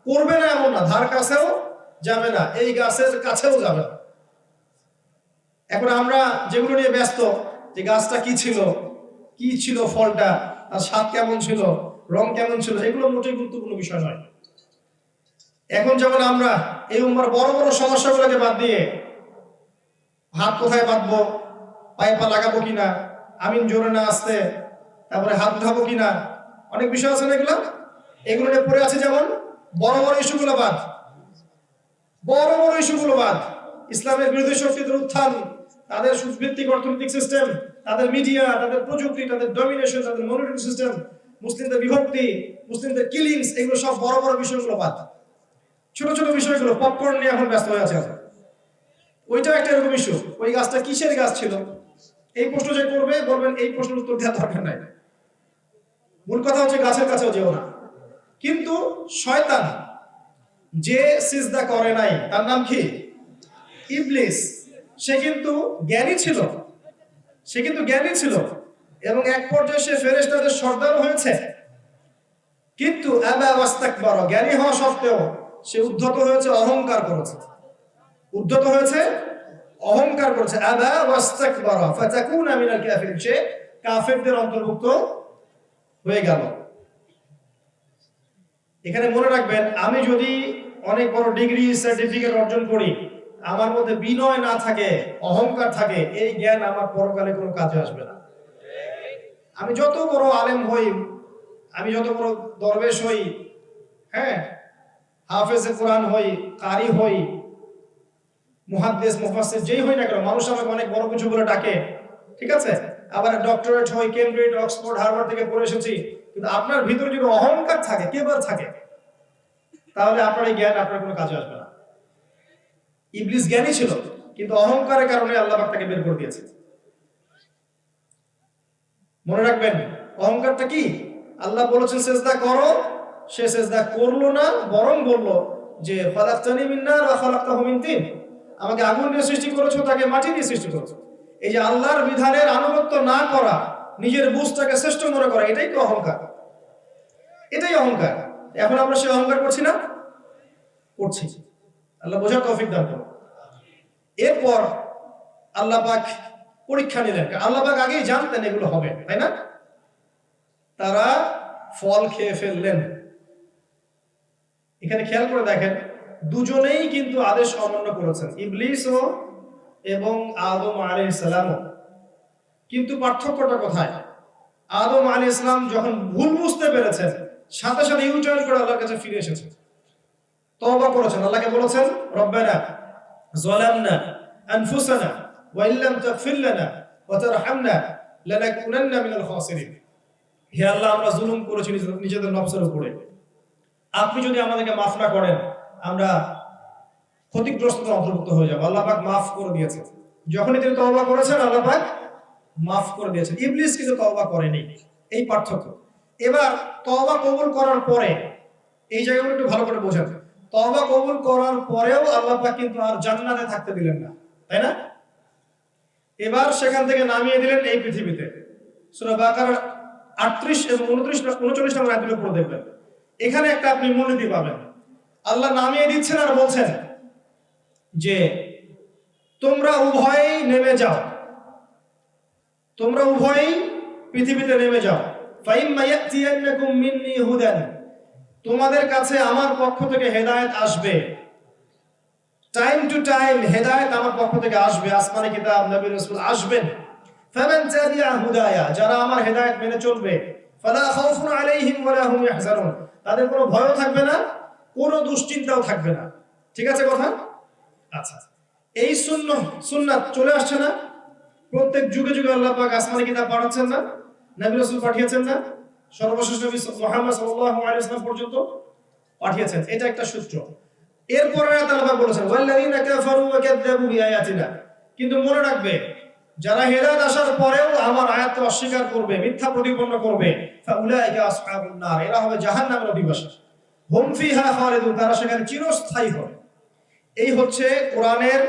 করবে না এমন না, ধার কাছেও যাবে না, এই গাছের কাছেও যাবে না। এখন আমরা যেগুলো নিয়ে ব্যস্ত, যে গাছটা কি ছিল ফলটা, তার স্বাদ কেমন ছিল, রং কেমন ছিল, এগুলো মোটেই গুরুত্বপূর্ণ বিষয় নয়। এখন যেমন আমরা এই উম্মার বড় বড় সমস্যাগুলোকে বাদ দিয়ে হাত কোথায় বাঁধবো, পায়ে পা লাগাবো কিনা, আমিন জোরে না আসতে, তারপরে হাত উঠাবো কিনা, অনেক বিষয় আছে না, এগুলো নিয়ে পড়ে আছে। যেমন বড় বড় ইস্যুগুলো বাদ, ইসলামের বিরোধী শক্তিদের উত্থান, তাদের সুদভিত্তিক অর্থনৈতিক সিস্টেম, তাদের মিডিয়া, তাদের প্রযুক্তি, তাদের ডমিনেশন, তাদের মনিটরিং সিস্টেম, মুসলিমদের বিভক্তি, মুসলিমদের কিলিংস, এগুলো সব বড় বড় বিষয়গুলো বাদ। ছোট ছোট বিষয়গুলো পপকর্ন নিয়ে এখন ব্যস্ত হয়ে আছে। ওইটাও একটা এরকম ইস্যু। ওই গাছটা কিসের গাছ ছিল, এই প্রশ্ন যে করবে, বলবেন এই প্রশ্নের উত্তর দেওয়ার দরকার নাই। মূল কথা হচ্ছে গাছের কাছেও যেও না। কিন্তু শয়তান যে সিজদা করে নাই, তার নাম কি? ইবলিস। সে কিন্তু জ্ঞানী ছিল, এবং এক পর্যায়ে সে ফেরেশতাদের সর্দার হয়েছে, কিন্তু আবা ওয়াস্তাকবারা, জ্ঞানী হওয়া সত্ত্বেও সে উদ্ধত হয়েছে, অহংকার করেছে। উদ্ধত হয়েছে, অহংকার করেছে। আবা ওয়াস্তাকবারা ফাতাকুনা মিনাল কাফিরিন, সে কাফেরদের অন্তর্ভুক্ত হয়ে গেল। এখানে মনে রাখবেন, আমি যদি অনেক বড় ডিগ্রি সার্টিফিকেট অর্জন করি, আমার মধ্যে বিনয় না থাকে, অহংকার থাকে, এই জ্ঞান আমার পরকালে কোনো কাজে আসবে না। আমি যত বড় আলেম হই, আমি যত বড় দরবেশ হই, হ্যাঁ, হাফেজে কোরআন হই, কারি হই, মুহাদ্দিস মুফাসসির যেই হই না কেন, মানুষ আমাকে অনেক বড় কিছু বলে ডাকে, ঠিক আছে, আবার ডক্টরেট হই, কেমব্রিজ, অক্সফোর্ড, হার্ভার্ড থেকে পড়ে এসেছি, কিন্তু আপনার ভিতরে যদি অহংকার থাকে, কেবল থাকে, তাহলে আপনার এই জ্ঞান আপনার কোনো কাজে আসবে না। ইবলিস জ্ঞানী ছিল, কিন্তু অহংকারের কারণে আল্লাহ পাক তাকে বের করে দিয়েছে। মনে রাখবেন, অহংকারটা কি? আল্লাহ বলেছেন সেজদা করো, সে সেজদা করলো না, বরং বলল যে খালাকতানি মিন নার ওয়া খালাকতাহু মিন তিন, আমাকে আগুন দিয়ে সৃষ্টি করেছো, তাকে মাটি দিয়ে সৃষ্টি করেছো। এই যে আল্লাহর বিধানের আনুগত্য না করা, নিজের বুঝটাকে শ্রেষ্ঠ মনে করা, এটাই তো অহংকার, এটাই অহংকার। এখন আমরা সে অহংকার করছি না? করছি। আল্লাহ বোঝার তৌফিক দান করুন। এরপর আল্লাহ পাক পরীক্ষা নিলেন। আল্লাহ পাক আগেই জানতেন এগুলো হবে, তাই না? তারা ফল খেয়ে ফেললেন। এখানে খেয়াল করে দেখেন, দুজনেই কিন্তু আদেশ অমান্য করেছেন, ইবলিসও এবং আদম আলাইহিস সালাম। কিন্তু পার্থক্যটা কোথায়? আদম আলাইহিস সালাম যখন ভুল বুঝতে পেরেছেন, সাথে সাথে ইউটার্ন করে আল্লাহর কাছে ফিরে এসেছেন, তওবা করেছেন, আল্লাহকে বলেছেন রব্বানা যালামনা আনফুসানা ওয়া ইল্লাম তাগফির লানা ওয়া তারহামনা লানাকুনান্না মিনাল খাসিরিন। হে আল্লাহ, আমরা জুলুম করেছি নিজেদের নফসের উপরে, আপনি যদি আমাদেরকে মাফ না করেন, আমরা ক্ষতিগ্রস্তদের অন্তর্ভুক্ত হয়ে যাব। আল্লাহ পাক মাফ করে দিয়েছেন। যখনই তিনি তওবা করেছেন, আল্লাহ পাক মাফ করে দিয়েছেন। ইবলিস কিন্তু তওবা করেনি, এই পার্থক্য। এবার তওবা কবুল করার পরে, এই জায়গাগুলো একটু ভালো করে বোঝেন, তওবা কবুল করার পরেও আল্লাহ পাক কিন্তু আর জান্নাতে থাকতে দিলেন না, তাই না? এবার সেখান থেকে নামিয়ে দিলেন এই পৃথিবীতে। সূরা বাকারা 38 এবং 39 নম্বর আয়াতগুলো পড়ে দেখবেন। এখানে একটা আপনি মূলনীতি পাবেন। আল্লাহ নামিয়ে দিচ্ছেন আর বলছেন যে তোমরা উভয়েই নেমে যাও, তোমরা উভয়েই পৃথিবীতে নেমে যাও। ফাইম্মা ইয়াতিয়ান্নাকুম মিন্নি হুদান, তোমাদের কাছে আমার পক্ষ থেকে হেদায়েত আসবে। টাইম টু টাইম হেদায়েত আমার পক্ষ থেকে আসবে, আসমানি কিতাব, নবী রাসূল আসবেন। ফামান তাবিআ হুদায়া, যারা আমার হেদায়েত মেনে চলবে, ফালা খাউফুন আলাইহিম ওয়ালা হুম ইয়াহজানুন, তাদের কোনো ভয়ও থাকবে না, কোনো দুশ্চিন্তাও থাকবে না। ঠিক আছে কথা? আচ্ছা, এই সুন্নাত চলে আসছে না? প্রত্যেক যুগে যুগে আল্লাহ পাক আসমানি কিতাব পাঠাচ্ছেন না? নবী রাসূল পাঠিয়েছেন না? সর্বশেষ নবী মুহাম্মদ সাল্লাল্লাহু আলাইহি ওয়াসাল্লাম পর্যন্ত পাঠিয়েছেন। এটা একটা সূত্র। এরপরে আল্লাহ পাক বলেছেন ওয়াল্লাযীনা কাফারু ওয়া কাযযাবু বিআয়াতিনা, কিন্তু মনে রাখবে, যারা হেদায়েত আসার পরেও আমার আয়াতকে অস্বীকার করবে, মিথ্যা প্রতিপন্ন করবে, ফাউলাইকা আসহাবুন নার, এরা হবে জাহান্নামের অধিবাসী। হুম ফিহা খালিদুন, তারা সেখানে চিরস্থায়ী হবে। এই হচ্ছে কোরআনের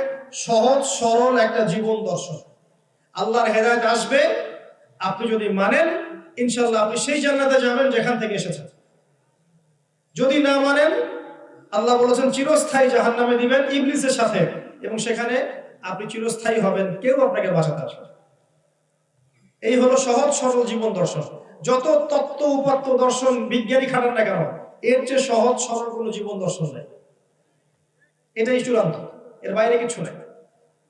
সহজ সরল একটা জীবন দর্শন। আল্লাহর হেদায়েত আসবে, আপনি যদি মানেন, ইনশাআল্লাহ আপনি সেই জান্নাতে যাবেন যেখান থেকে এসেছেন। যদি না মানেন, আল্লাহ বলেছেন চিরস্থায়ী জাহান্নামে দিবেন ইবলিসের সাথে, এবং সেখানে আপনি চিরস্থায়ী হবেন, কেউ আপনাকে বাঁচাতে আসবে না। এই হলো সহজ সরল জীবন দর্শন। যত তত্ত্ব উপাত্ত দর্শন বিজ্ঞানী খাটান না কেন, এর চেয়ে সহজ সরল কোনো জীবন দর্শন নেই। এটাই চূড়ান্ত, এর বাইরে কিছু নেই।